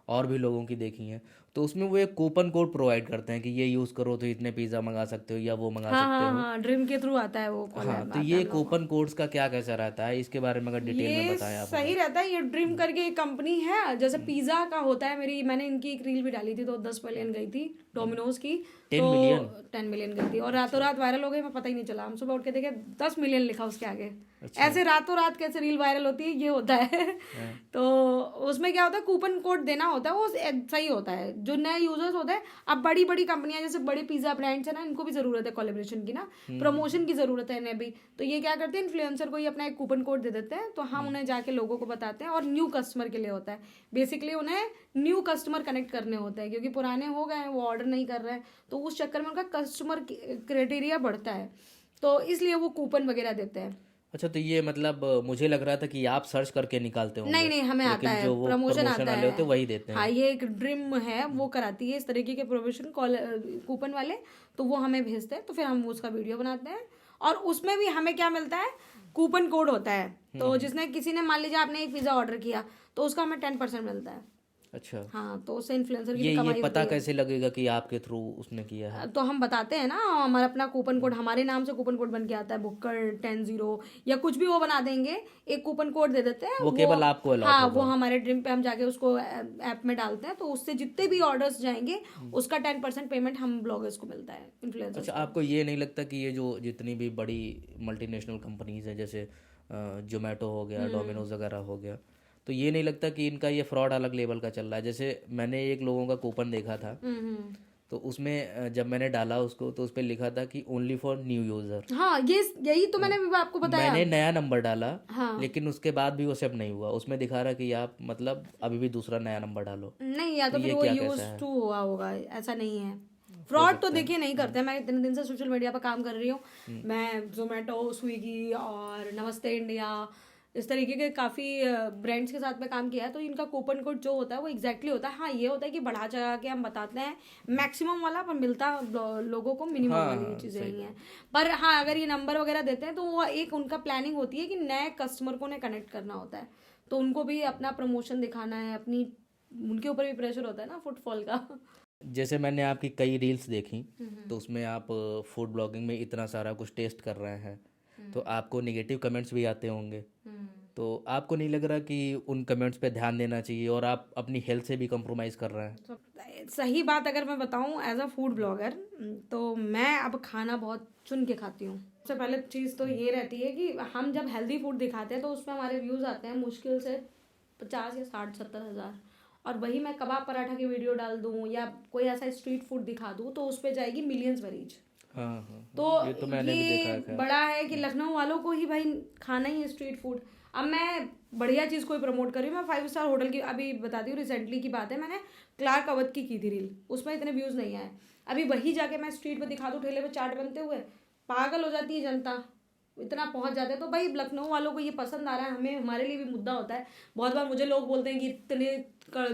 और भी लोगों की देखी हैं, तो उसमें वो एक कूपन कोड प्रोवाइड करते हैं कि ये यूज़ करो तो इतने पिज़्ज़ा मंगा सकते हो या वो मंगा सकते हो। हाँ, ड्रीम के थ्रू आता है वो। हाँ, तो ये कूपन कोड्स का क्या कैसा रहता है, इसके बारे में अगर डिटेल में बताएं आप। सही रहता है। ये ड्रीम करके एक कंपनी है, जैसे पिज्जा का होता है। मैंने इनकी एक रील भी डाली थी, तो 10 मिलियन गई थी डोमिनोज की। 10 मिलियन गई थी और रातों रात वायरल हो गई, मैं पता ही नहीं चला। हम सुबह उठ के देखे 10 मिलियन लिखा उसके आगे। ऐसे रातों रात कैसे रील वायरल होती है, ये होता है। तो उसमें क्या होता है, कूपन कोड देना होता है, वो सही होता है। जो नए यूजर्स होते हैं, अब बड़ी बड़ी कंपनियां जैसे बड़े पिज्जा ब्रांड्स है ना, इनको भी जरूरत है कोलैबोरेशन की ना, प्रमोशन की जरूरत है इन्हें भी। तो ये क्या करते हैं, इन्फ्लुएंसर को ही अपना एक कूपन कोड दे देते हैं, तो हम उन्हें जाके लोगों को बताते हैं। और न्यू कस्टमर के लिए होता है, बेसिकली उन्हें न्यू कस्टमर कनेक्ट करने होते हैं, क्योंकि पुराने हो गए हैं, वो ऑर्डर नहीं कर रहे हैं, तो उस चक्कर में उनका कस्टमर क्राइटेरिया बढ़ता है, तो इसलिए वो कूपन वगैरह देते हैं। अच्छा, तो ये मतलब मुझे लग रहा था कि आप सर्च करके निकालते हो। नहीं, हमें आता है, प्रमोशन आता है, होते वही देते हैं। हाँ, ये एक ड्रीम है, वो कराती है इस तरीके के प्रमोशन कूपन वाले, तो वो हमें भेजते हैं, तो फिर हम उसका वीडियो बनाते हैं। और उसमें भी हमें क्या मिलता है, कूपन कोड होता है। तो जिसने किसी ने, मान लीजिए आपने एक पिज्जा ऑर्डर किया, तो उसका हमें 10% मिलता है। अच्छा, हाँ, तो उससे इन्फ्लुएंसर की भी ये कमाई पता होती है। कैसे लगेगा कि आपके थ्रू उसने किया है? तो हम बताते हैं ना, हमारा अपना कूपन कोड, हमारे नाम से कूपन कोड बन के आता है, बुक्कड़ 10 या कुछ भी वो बना देंगे, एक कूपन कोड दे देते हैं वो वो। केवल आपको अलॉट हाँ, वो होगा? हमारे ड्रीम पे हम जाके उसको ऐप में डालते हैं, तो उससे जितने भी ऑर्डर्स जाएंगे उसका 10% पेमेंट हम ब्लॉगर्स को मिलता है, इन्फ्लुएंसर्स अच्छा, को। आपको ये नहीं लगता कि ये जो जितनी भी बड़ी मल्टीनेशनल कंपनीज हैं, जैसे जोमेटो हो गया, डोमिनोज वगैरह हो गया, तो ये नहीं लगता कि इनका ये फ्रॉड अलग लेवल का चल रहा है? जैसे मैंने एक लोगों का कूपन देखा था, हम्म। तो उसमें जब मैंने डाला उसको, तो उस पर लिखा था कि ओनली फॉर न्यू यूज़र। हाँ, ये यही तो मैंने भी आपको बताया। मैंने नया नंबर डाला, हाँ, लेकिन उसके बाद भी वो सब नहीं हुआ। उसमें दिखा रहा कि आप मतलब अभी भी दूसरा नया नंबर डालो। नहीं, या तो तो फिर ये वो क्या कैसा यूज है? टू हुआ होगा, ऐसा नहीं है। हो फ्रॉड तो सकता है। देखिए नहीं करते, मैं इतने दिन से सोशल मीडिया पर काम कर रही हूँ। हम्म। मैं जोमेटो, स्विगी और नमस्ते इंडिया, इस तरीके के काफ़ी ब्रांड्स के साथ में काम किया है, तो इनका कूपन कोड जो होता है वो एग्जैक्टली होता है। हाँ, ये होता है कि बढ़ा चढ़ा के हम बताते हैं मैक्सिमम वाला, पर मिलता लोगों को मिनिमम हाँ वाली हाँ, चीज़ें सही ही हैं। बात। पर हाँ, अगर ये नंबर वगैरह देते हैं तो वो एक उनका प्लानिंग होती है कि नए कस्टमर को उन्हें कनेक्ट करना होता है, तो उनको भी अपना प्रमोशन दिखाना है, अपनी, उनके ऊपर भी प्रेशर होता है ना फुटफॉल का। जैसे मैंने आपकी कई रील्स देखी, तो उसमें आप फूड ब्लॉगिंग में इतना सारा कुछ टेस्ट कर रहे हैं, तो आपको नेगेटिव कमेंट्स भी आते होंगे। तो आपको नहीं लग रहा कि उन कमेंट्स पे ध्यान देना चाहिए, और आप अपनी हेल्थ से भी कंप्रोमाइज़ कर रहे हैं? तो सही बात अगर मैं बताऊं, एज अ फूड ब्लॉगर, तो मैं अब खाना बहुत चुन के खाती हूँ। सबसे पहले चीज़ तो ये रहती है कि हम जब हेल्दी फूड दिखाते हैं तो उसमें हमारे व्यूज़ आते हैं मुश्किल से 50 या 60-70 हज़ार, और वही मैं कबाब पराठा की वीडियो डाल दूँ या कोई ऐसा स्ट्रीट फूड दिखा दूँ तो उस पर जाएगी मिलियंस रीच। हाँ हाँ हाँ, तो ये तो मैंने भी देखा ये है, खैर। बड़ा है कि लखनऊ वालों को ही भाई खाना ही है स्ट्रीट फूड। अब मैं बढ़िया चीज़ कोई प्रमोट कर रही हूँ, मैं 5 स्टार होटल की अभी बताती हूँ, रिसेंटली की बात है, मैंने क्लार्क अवध की थी रील, उसमें इतने व्यूज़ नहीं आए। अभी वही जाके मैं स्ट्रीट पे दिखा दूँ, ठेले पे चाट बनते हुए, पागल हो जाती है जनता, इतना पहुंच जाते हैं। तो भाई लखनऊ वालों को ये पसंद आ रहा है, हमें, हमारे लिए भी मुद्दा होता है। बहुत बार मुझे लोग बोलते हैं कि इतने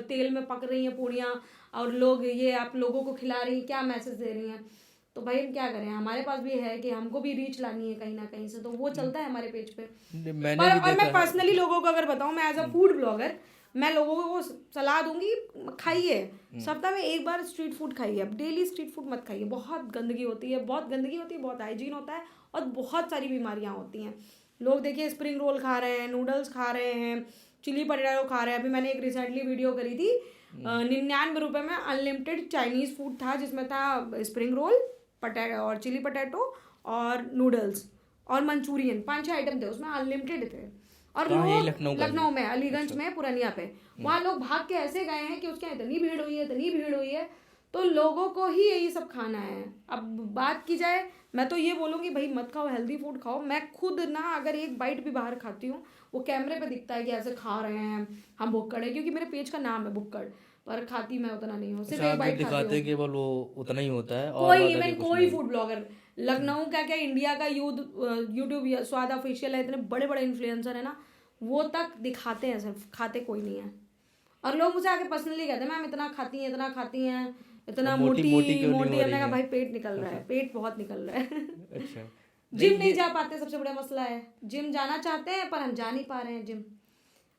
तेल में पक रही हैं पूड़ियाँ और लोग ये आप लोगों को खिला रही हैं, क्या मैसेज दे रही हैं? तो भाई हम क्या करें, हमारे पास भी है कि हमको भी रीच लानी है कहीं ना कहीं से, तो वो चलता है हमारे पेज पे। मैंने पर भी और देखा मैं है। पर्सनली लोगों को अगर बताऊं, मैं एज अ फूड ब्लॉगर, मैं लोगों को सलाह दूंगी, खाइए, सप्ताह में एक बार स्ट्रीट फूड खाइए। अब डेली स्ट्रीट फूड मत खाइए, बहुत गंदगी होती है, बहुत गंदगी होती है, बहुत हाइजीन होता है, और बहुत सारी बीमारियां होती हैं। लोग देखिए स्प्रिंग रोल खा रहे हैं, नूडल्स खा रहे हैं, चिली पटेटो खा रहे हैं। अभी मैंने एक रिसेंटली वीडियो करी थी, 99 रुपये में अनलिमिटेड चाइनीज़ फूड था, जिसमें था स्प्रिंग रोल, पटेटो और चिली पटेटो और नूडल्स और मंचूरियन, 5-6 आइटम थे उसमें, अनलिमिटेड थे। और कहाँ, यही लोग लखनऊ का ही? लखनऊ में अलीगंज अच्छा। में पुरानिया पे, वहाँ लोग भाग के ऐसे गए हैं कि उसके यहाँ इतनी भीड़ हुई है, इतनी भीड़ हुई है। तो लोगों को ही यही सब खाना है। अब बात की जाए, मैं तो ये बोलूँगी भाई मत खाओ, हेल्दी फूड खाओ। मैं खुद ना अगर एक बाइट भी बाहर खाती हूँ, वो कैमरे पे दिखता है कि ऐसे खा रहे हैं हम भुक्कड़ है, क्योंकि मेरे पेज का नाम है भुक्कड़, पर खाती मैं उतना नहीं हूँ, सिर्फ अच्छा, एक आप जो बाइट खाती दिखाते हूँ। हैं केवल वो उतना ही होता है, और कोई अदर ही इवन कुछ कोई नहीं? फूड ब्लॉगर, लखनऊ क्या क्या इंडिया का यूट्यूब स्वाद ऑफिशियल है, इतने बड़े बड़े इन्फ्लुएंसर है ना, वो तक दिखाते हैं, सिर्फ खाते कोई नहीं है। और लोग मुझे आके पर्सनली कहते हैं मैम इतना खाती हैं, इतना खाती हैं, तो इतना मोटी मोटी मोटी क्यों नहीं मोटी। हो हमने रही कहा हैं? भाई पेट निकल रहा है, पेट बहुत निकल रहा है। अच्छा। जिम नहीं, नहीं ये जा पाते, सबसे बड़ा मसला है। जिम जाना चाहते हैं पर हम जा नहीं पा रहे हैं जिम।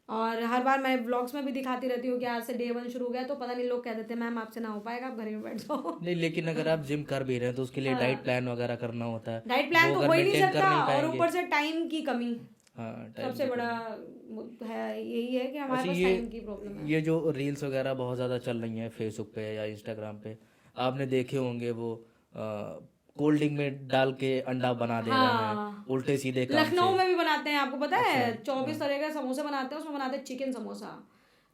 और हर बार मैं व्लॉग्स में भी दिखाती रहती हूँ कि आज से डे 1 शुरू हो गया, तो पता नहीं लोग कह देते हैं मैम आपसे ना हो पाएगा, आप घर में बैठ जाओ। नहीं, लेकिन अगर आप जिम कर भी रहे हैं तो उसके लिए डाइट हाँ, प्लान वगैरह करना होता है, डाइट प्लान वो तो अगर हो ही नहीं मेंटेन कर सकता, नहीं और पाएंगे। ऊपर से टाइम की कमी हाँ, टाइम सबसे की बड़ा कमी। है, यही है कि हमारे अच्छा, पास टाइम की प्रॉब्लम है। ये जो रील्स वगैरह बहुत ज़्यादा चल रही हैं फेसबुक पे या इंस्टाग्राम पे, आपने देखे होंगे वो कोल्ड ड्रिंक में डाल के अंडा बना दे रहे हैं हाँ, उल्टे सीधे काम से। लखनऊ में भी बनाते हैं, आपको पता अच्छा। है, हाँ। 24 तरह के समोसे बनाते हैं, उसमें बनाते हैं चिकन समोसा,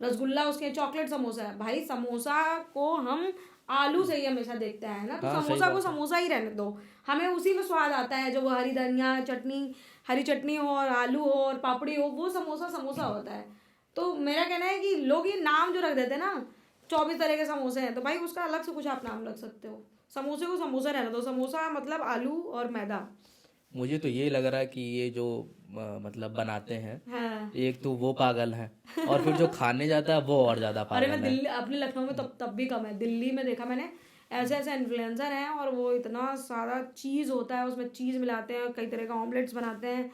रसगुल्ला, उसके चॉकलेट समोसा है। भाई समोसा को हम आलू से ही हमेशा देखते हैं ना, तो हाँ, सही समोसा को बात है। समोसा ही रहने दो, हमें उसी में स्वाद आता है, जो वो हरी धनिया चटनी, हरी चटनी हो और आलू हो और पापड़ी हो, वो समोसा समोसा होता है। तो मेरा कहना है कि लोग ये नाम जो रख देते हैं ना, 24 तरह के समोसे हैं, तो भाई उसका अलग से कुछ आप नाम रख सकते हो, समोसे को समोसा रहने दो, समोसा मतलब आलू और मैदा। मुझे तो ये लग रहा है कि ये जो मतलब बनाते हैं, हाँ। एक तो वो पागल है, और फिर जो खाने जाता है वो और ज़्यादा अरे मैं पागल है। दिल्ली, अपने लखनऊ में तब भी कम है, दिल्ली में देखा मैंने, ऐसे ऐसे इन्फ्लुएंसर हैं और वो इतना सारा चीज़ होता है, उसमें चीज़ मिलाते हैं, कई तरह का ऑमलेट्स बनाते हैं।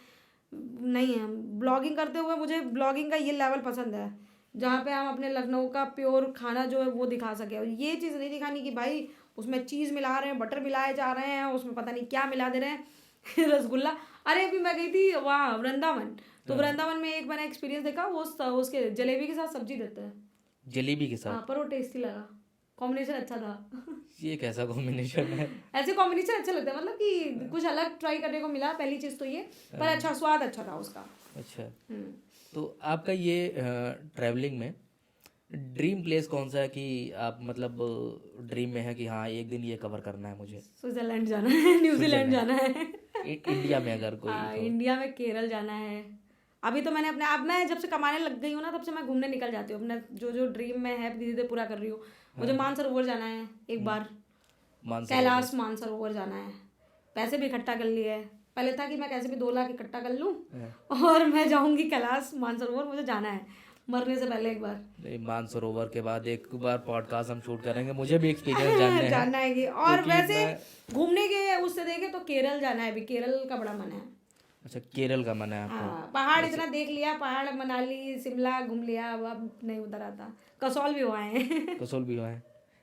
नहीं है, ब्लॉगिंग करते हुए मुझे ब्लॉगिंग का ये लेवल पसंद है, जहाँ पे हम अपने लखनऊ का प्योर खाना जो है वो दिखा सके। और ये चीज़ नहीं दिखानी कि भाई उसमें चीज़ मिला रहे हैं, बटर मिलाए जा रहे हैं, उसमें पता नहीं क्या मिला दे रहे हैं रसगुल्ला। अरे अभी मैं गई थी वहाँ वृंदावन, तो वृंदावन में एक मैंने एक्सपीरियंस देखा, वो उसके जलेबी के साथ सब्जी देते हैं। जलेबी के हाँ, साथ? पर वो टेस्टी लगा, कॉम्बिनेशन अच्छा था ये कैसा कॉम्बिनेशन है? ऐसे कॉम्बिनेशन अच्छा लगता है, मतलब कि कुछ अलग ट्राई करने को मिला, पहली चीज़ तो ये, पर अच्छा स्वाद अच्छा था उसका। अच्छा, हम्म। तो आपका ये ट्रैवलिंग में ड्रीम प्लेस कौन सा है कि आप मतलब ड्रीम में है कि हाँ एक दिन ये कवर करना है मुझे? स्विट्जरलैंड जाना है, न्यूजीलैंड जाना है इंडिया में अगर कोई हाँ, तो? इंडिया में केरल जाना है। अभी तो मैंने अब मैं जब से कमाने लग गई हूँ ना, तब से मैं घूमने निकल जाती हूँ। अपने जो जो ड्रीम में है धीरे धीरे पूरा कर रही हूँ। मुझे मानसरोवर जाना है एक बार, कैलाश मानसरोवर जाना है। पैसे भी इकट्ठा कर लिए हैं, पहले था कि मैं कैसे भी 2 लाख इकट्ठा कर लूँ और मैं जाऊँगी कैलाश मानसरोवर, मुझे जाना है मरने से पहले एक बार। नहीं, मानसरोवर के बाद एक बार पॉडकास्ट हम शूट करेंगे, मुझे भी एक्सपीरियंस जानने हैं। जानना है कि, और क्योंकि वैसे घूमने के उससे देखे तो केरल जाना है, अभी केरल का बड़ा मन है। अच्छा, केरल का मन है आपको? हाँ, पहाड़ इतना देख लिया, पहाड़ मनाली शिमला घूम लिया, अब नहीं उधर आता। कसौल भी हुआ है कसौल भी हुआ है?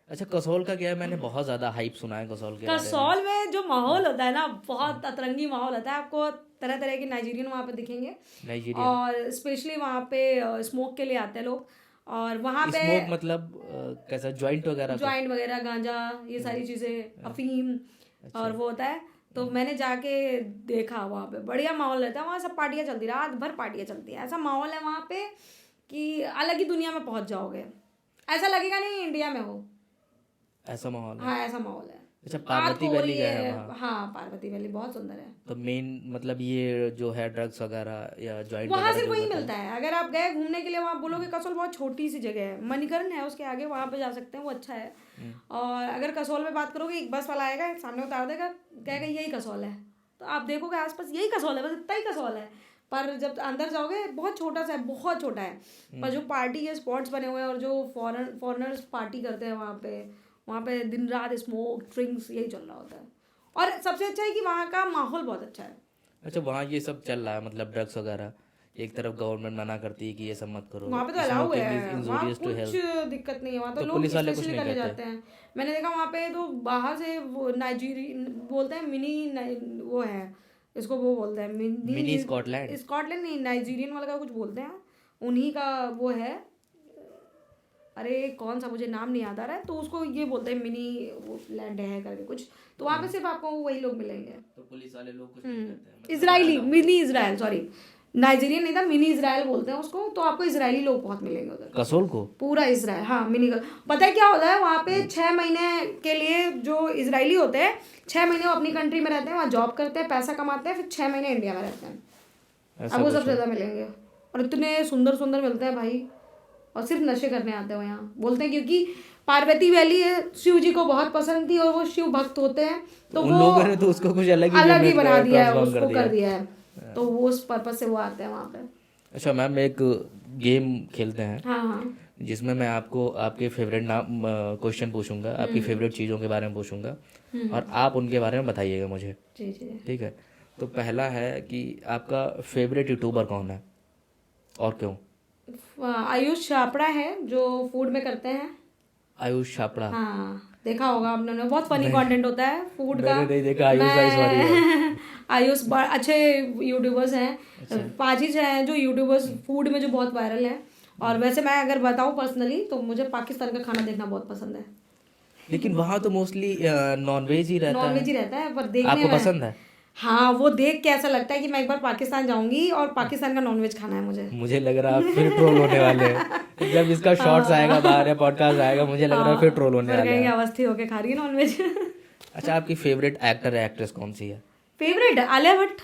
अच्छा, कसौल का क्या है? मैंने बहुत ज़्यादा हाइप सुना है कसौल के बारे में। कसौल में जो माहौल होता है ना, बहुत अतरंगी माहौल होता है। आपको तरह तरह के नाइजीरियन वहाँ पे दिखेंगे, नाइजीरियन? और स्पेशली वहाँ पे स्मोक के लिए आते हैं लोग। और वहाँ पे स्मोक मतलब कैसा, जॉइंट वगैरह? ज्वाइंट वगैरह, गांजा, ये सारी चीज़ें, अफीम, और वो होता है। तो मैंने जाके देखा, वहाँ पे बढ़िया माहौल रहता है। वहाँ सब पार्टियाँ चलती, रात भर पार्टियाँ चलती है। ऐसा माहौल है वहाँ पे कि अलग ही दुनिया में पहुँच जाओगे, ऐसा लगेगा नहीं इंडिया में हो। ऐसा माहौल है? हाँ, ऐसा माहौल है। अच्छा, रात पार्वती को हो वैली रही गए हैं है, वहाँ? हाँ पार्वती वैली बहुत सुंदर है। तो मेन मतलब ये जो है ड्रग्स वगैरह या जॉइंट वहाँ वगैरह सिर्फ जो वही होता है? मिलता है। अगर आप गए घूमने के लिए, वहाँ बोलोगे कसौल बहुत छोटी सी जगह है, मणिकर्ण है उसके आगे, वहाँ पे जा सकते हैं, वो अच्छा है। और अगर कसौल में बात करोगे, एक बस वाला आएगा सामने उतार देगा, कहेगा यही कसौल है, तो आप देखोगे आसपास यही कसौल है, बस इतना ही कसौल है। पर जब अंदर जाओगे बहुत छोटा सा है, बहुत छोटा है। पर जो पार्टी के स्पॉट्स बने हुए हैं और जो फॉरेनर्स पार्टी करते हैं वहाँ पे दिन रात स्मोक ड्रिंक्स यही चल रहा होता है। और सबसे अच्छा है कि वहाँ का माहौल बहुत अच्छा है। अच्छा, वहाँ ये सब चल रहा है मतलब ड्रग्स वगैरह? एक तरफ गवर्नमेंट मना करती है कि ये सब मत करो, वहाँ पे तो अलाउ स्मोकिंग है, इज वहाँ इंजूरियस टू कुछ हेल्थ, दिक्कत नहीं है। वहाँ तो तो लोग पुलिस वाले कुछ स्पेशली नहीं करने कहते? जाते हैं। मैंने देखा वहाँ पे तो बाहर से वो नाइजीरियन बोलते हैं, वो है, इसको वो बोलते हैं मिनी स्कॉटलैंड? स्कॉटलैंड नहीं, नाइजीरियन वाला का कुछ बोलते हैं, उन्हीं का वो है। अरे कौन सा, मुझे नाम नहीं याद आ रहा है, तो उसको ये बोलते हैं मिनी वो लैंड है करके कुछ। तो वहाँ पे सिर्फ आपको वही लोग मिलेंगे। तो पुलिस वाले लोग कुछ नहीं कहते हैं मतलब? Israeli, mini Israel, sorry Nigerian नहीं था, मिनी इजराइल बोलते हैं उसको। तो आपको इजरायली लोग बहुत मिलेंगे उधर, कसोल को? पूरा इजराइल, हाँ मिनी। पता है क्या होता है वहाँ पे, 6 महीने के लिए जो इजरायली होते हैं, 6 महीने वो अपनी कंट्री में रहते हैं, वहाँ जॉब करते हैं, पैसा कमाते हैं, फिर 6 महीने इंडिया में रहते हैं। ऐसा अब वो कुछ सब ज़्यादा मिलेंगे, और इतने सुंदर सुंदर मिलते हैं भाई, और सिर्फ नशे करने आते हो यहाँ। बोलते हैं क्योंकि पार्वती वैली है, शिव जी को बहुत पसंद थी और वो शिव भक्त होते हैं, तो उन वो लोगों ने तो उसको कुछ अलग ही बना दिया है, ट्रांसफॉर्म उसको कर दिया है, तो वो उस पर्पज से वो आते हैं वहाँ पे। अच्छा मैम, एक गेम खेलते हैं हाँ हाँ, जिसमें मैं आपको आपके फेवरेट नाम क्वेश्चन पूछूंगा, आपकी फेवरेट चीज़ों के बारे में पूछूंगा और आप उनके बारे में बताइएगा मुझे। जी जी। ठीक है, तो पहला है कि आपका फेवरेट यूट्यूबर कौन है और क्यों? आयुष छापड़ा है जो फूड में करते हैं। आयुष छापड़ा? हाँ देखा होगा आपने, बहुत फनी कंटेंट होता है फूड का। मैंने नहीं देखा आयुष, सॉरी। आयुष अच्छे यूट्यूबर्स हैं, 5 ही हैं जो यूट्यूबर्स फूड में जो बहुत वायरल हैं। और वैसे मैं अगर बताऊँ पर्सनली, तो मुझे पाकिस्तान का खाना देखना बहुत पसंद है। लेकिन वहाँ तो मोस्टली नॉनवेज ही रहता नॉनवेज है। ही रहता है, पर देखने आपको में पसंद है? हाँ, वो देख के ऐसा लगता है कि मैं एक बार पाकिस्तान जाऊंगी और पाकिस्तान का नॉनवेज खाना है मुझे। मुझे लग रहा है फिर ट्रोल होने वाले हैं जब इसका शॉर्ट्स आएगा बाहर या पॉडकास्ट आएगा, मुझे लग रहा है फिर ट्रोल होने वाले हैं। अवस्थी होके खा रही है नॉनवेज। अच्छा, आपकी फेवरेट एक्टर या एक्ट्रेस कौन सी है? फेवरेट आलिया भट्ट,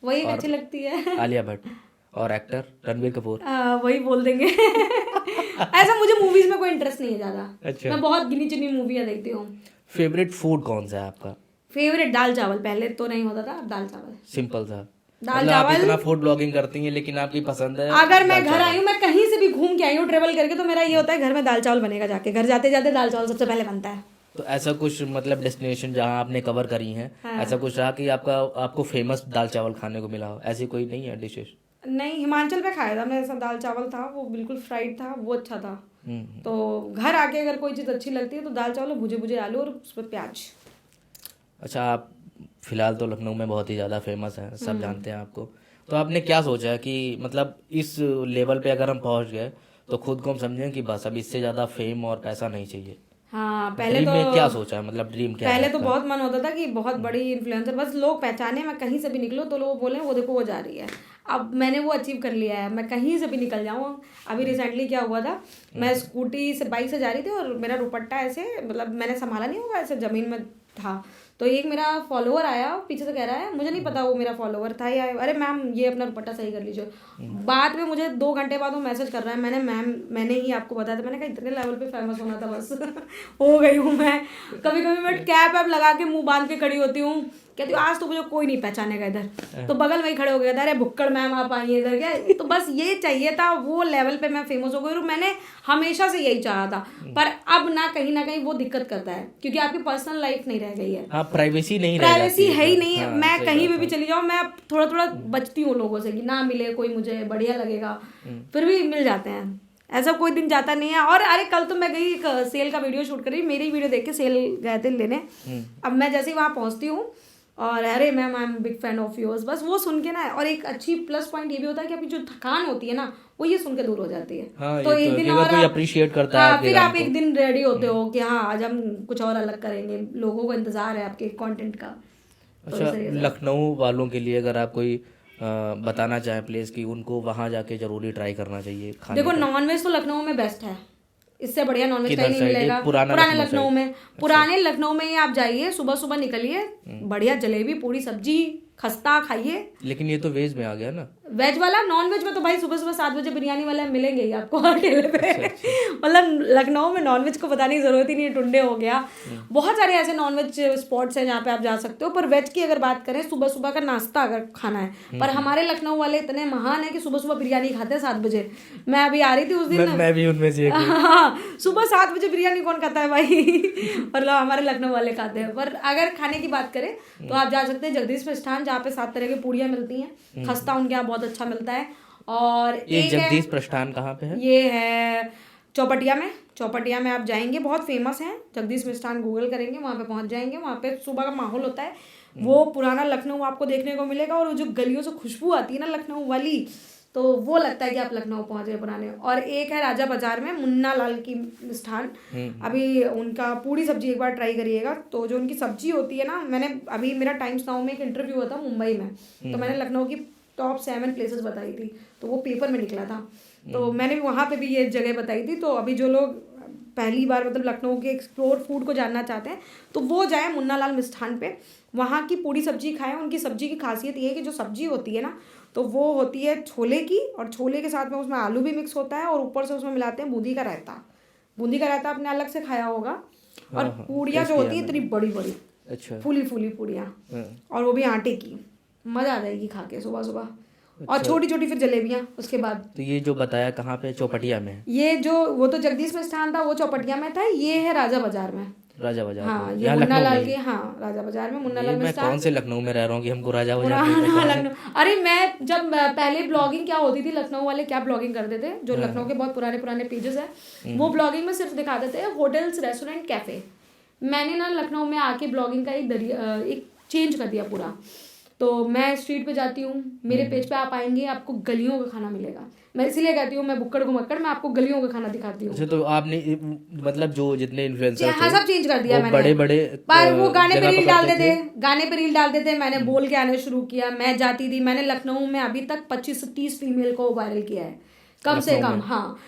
वही अच्छी लगती है। आलिया भट्ट। और एक्टर रणबीर कपूर? वही बोल देंगे। ऐसा मुझे मूवीज में कोई इंटरेस्ट नहीं है ज्यादा। अच्छा, मैं बहुत गिनी चुनी मूवियाँ देखती हूँ। फेवरेट फूड कौन सा है आपका? फेवरेट दाल चावल, पहले तो नहीं होता था, अब दाल चावल। सिंपल सा दाल मतलब आप चावल। इतना फूड ब्लॉगिंग करती हैं लेकिन आपकी पसंद है अगर मैं घर आई हूँ, मैं कहीं से भी घूम के आई हूँ ट्रेवल करके, तो मेरा ये होता है घर में दाल चावल बनेगा जाके, घर जाते जाते दाल चावल सबसे पहले बनता है। तो ऐसा कुछ मतलब डेस्टिनेशन जहाँ आपने कवर करी हैं, हाँ। ऐसा कुछ रहा कि आपको फेमस दाल चावल खाने को मिला हो? ऐसी कोई नहीं है डिशेस? नहीं, हिमाचल पे खाया था मैं, ऐसा दाल चावल था, वो बिल्कुल फ्राइड था, वो अच्छा था। तो घर आके अगर कोई चीज़ अच्छी लगती है तो दाल चावल, भुजे भुजे आलू और उस पर प्याज। अच्छा, आप फिलहाल तो लखनऊ में बहुत ही ज़्यादा फेमस हैं, सब जानते हैं आपको। तो आपने क्या सोचा कि मतलब इस लेवल पे अगर हम पहुंच गए तो खुद को हम समझें कि बस अब इससे ज़्यादा फेम और पैसा नहीं चाहिए? हाँ, पहले ड्रीम तो में क्या सोचा है, मतलब ड्रीम क्या है पहले तो आपका? बहुत मन होता था कि बहुत बड़ी इन्फ्लुएंसर, बस लोग पहचाने, मैं कहीं से भी निकलूं तो लोग बोले वो देखो वो जा रही है। अब मैंने वो अचीव कर लिया है, मैं कहीं से भी निकल जाऊँ। अभी रिसेंटली क्या हुआ था, मैं स्कूटी से, बाइक से जा रही थी और मेरा दुपट्टा ऐसे, मतलब मैंने संभाला नहीं होगा, ऐसे जमीन में था। तो एक मेरा फॉलोअर आया पीछे से, कह रहा है, मुझे नहीं पता वो मेरा फॉलोअर था या, अरे मैम ये अपना दुपट्टा सही कर लीजिए। बाद में मुझे 2 घंटे बाद वो मैसेज कर रहा है, मैम मैंने ही आपको बताया था। मैंने कहा इतने लेवल पे फेमस होना था बस। हो गई हूँ मैं। कभी कभी मैं कैप वैप लगा के मुंह बांध के खड़ी होती हूँ, कहती हूँ आज तो मुझे कोई नहीं पहचानेगा इधर। तो बगल में ही खड़े हो गए थे, अरे भुक्कड़ मैम आप आइए इधर क्या। तो बस ये चाहिए था, वो लेवल पे मैं फेमस हो गई। और मैंने हमेशा से यही चाहा था, पर अब ना कहीं वो दिक्कत करता है, क्योंकि आपकी पर्सनल लाइफ नहीं रह गई है। हाँ, प्राइवेसी नहीं रह प्राइवेसी जाती है ही फिर। नहीं। हाँ, मैं सही कहीं बात भी है। चली जाऊँ, मैं अब थोड़ा थोड़ा बचती हूँ लोगों से कि ना मिले कोई, मुझे बढ़िया लगेगा। फिर भी मिल जाते हैं, ऐसा कोई दिन जाता नहीं है। और अरे कल तो मैं गई, एक सेल का वीडियो शूट कर रही, मेरी वीडियो देख के सेल गए थे लेने। अब मैं जैसे ही वहाँ पहुँचती हूँ और अरे ma'am I am big fan of yours, बस वो सुन के ना। और एक अच्छी प्लस पॉइंट ये भी होता है कि अपनी जो थकान होती है ना, वो ये सुन के दूर हो जाती है। हाँ, तो ये तो एक है दिन कि अगर और कोई आप, अप्रिशिएट करता है हाँ, आपके फिर काम आप को। एक दिन रेडी होते हो कि हाँ आज हम कुछ और अलग करेंगे, लोगों को इंतजार है आपके कंटेंट का। तो अच्छा, इस तरीके से। लखनऊ वालों के लिए अगर आप कोई बताना चाहें प्लेस कि उनको वहाँ जाके जरूरी ट्राई करना चाहिए खाने देखो का? नॉनवेज तो लखनऊ में बेस्ट है, इससे बढ़िया नॉनवेज कहीं किधर नहीं साइड? मिलेगा। ये पुराना पुराने लखनऊ लखनऊ साइड? में, पुराने लखनऊ में ही आप जाइए, सुबह सुबह निकलिए, बढ़िया जलेबी पूरी सब्जी खस्ता खाइए। लेकिन ये तो वेज में आ गया ना। वेज वाला, नॉन वेज में तो भाई सुबह सुबह 7 बजे बिरयानी वाले मिलेंगे ही आपको हर ठेले पे। मतलब लखनऊ में नॉनवेज को बताने की जरूरत ही नहीं है, टुंडे हो गया, बहुत सारे ऐसे नॉनवेज स्पॉट्स हैं जहाँ पे आप जा सकते हो। पर वेज की अगर बात करें, सुबह सुबह का नाश्ता अगर खाना है, पर हमारे लखनऊ वाले इतने महान है कि सुबह सुबह बिरयानी खाते हैं 7 बजे। मैं अभी आ रही थी उस दिन, मैं भी उनमें से एक हूँ। हाँ, सुबह 7 बजे बिरयानी कौन खाता है भाई। मतलब हमारे लखनऊ वाले खाते हैं। पर अगर खाने की बात करें तो आप जा सकते हैं जगदीश मिष्ठान, जहाँ पे 7 तरह की पूड़ियाँ मिलती हैं, खस्ता उनके यहाँ बहुत अच्छा मिलता है। और ये एक जगदीश है, प्रस्थान कहाँ पे है? ये है चौपटिया में। चौपटिया में आप जाएंगे, बहुत फेमस है जगदीश मिष्ठान, गूगल करेंगे वहाँ पे पहुँच जाएंगे। वहाँ पे सुबह का माहौल होता है, वो पुराना लखनऊ आपको देखने को मिलेगा। और जो गलियों से खुशबू आती है ना लखनऊ वाली, तो वो लगता है कि आप लखनऊ पहुंच गए पुराने। और एक है राजा बाजार में मुन्ना लाल की मिष्ठान, अभी उनका पूरी सब्जी एक बार ट्राई करिएगा। तो जो उनकी सब्जी होती है ना, मैंने अभी मेरा टाइम्स नाउ में एक इंटरव्यू हुआ था मुंबई में, तो मैंने लखनऊ की टॉप 7 प्लेसेस बताई थी, तो वो पेपर में निकला था। तो मैंने भी वहाँ पे भी ये जगह बताई थी। तो अभी जो लोग पहली बार मतलब लखनऊ के एक्सप्लोर फूड को जानना चाहते हैं तो वो जाए मुन्ना लाल मिष्ठान पे, वहाँ की पूरी सब्जी खाएं। उनकी सब्जी की खासियत ये है कि जो सब्जी होती है ना, तो वो होती है छोले की, और छोले के साथ में उसमें आलू भी मिक्स होता है, और ऊपर से उसमें मिलाते हैं बूंदी का रायता। बूंदी का रायता आपने अलग से खाया होगा। और हाँ, पूड़ियाँ जो टेस्ट होती है किया इतनी बड़ी बड़ी, अच्छा। फूली फूली पूड़ियाँ, हाँ, और वो भी आटे की, मज़ा आ जाएगी खा के सुबह सुबह। और अच्छा। छोटी छोटी फिर जलेबियाँ उसके बाद। तो ये जो बताया कहाँ पे? चौपटिया में है? ये जो, वो तो जगदीश मिष्ठान था, वो चौपटिया में था, ये है राजा बाजार में। राजा बाजार हाँ, में, ये यहाँ मुन्ना लखनऊ में लाल ही? के, हाँ राजा बाजार में मुन्ना ये लाल मैं मिष्ठान। कौन से लखनऊ में रह रहा हूँ कि हमको राजा बाजार नहीं पुराना पता है? लखनऊ, अरे मैं जब पहले ब्लॉगिंग क्या होती थी, लखनऊ वाले क्या ब्लॉगिंग करते थे, जो लखनऊ के बहुत पुराने पुराने पेजेस हैं, वो ब्लॉगिंग में सिर्फ दिखाते थे होटल्स, रेस्टोरेंट, कैफे। मैंने ना लखनऊ में आके ब्लॉगिंग का एक चेंज कर दिया पूरा। तो मैं स्ट्रीट पे जाती हूँ, मेरे पेज पे आप आएंगे, आपको गलियों का खाना मिलेगा। मैं इसीलिए कहती हूँ मैं बुक्कड़ घुमक्कड़, मैं आपको गलियों का खाना दिखाती हूँ। अच्छा, तो आपने मतलब जो जितने इन्फ्लुएंसर हाँ, थे सब चेंज कर दिया वो मैंने। बड़े बड़े पर वो गाने पे जगह रील डालते पकड़ते थे, गाने पे रील डालते थे, मैंने बोल के आने शुरू किया। मैं जाती थी, मैंने लखनऊ में अभी तक 25 से 30 फीमेल को वायरल किया है कम से लखनऊ कम। में? हाँ,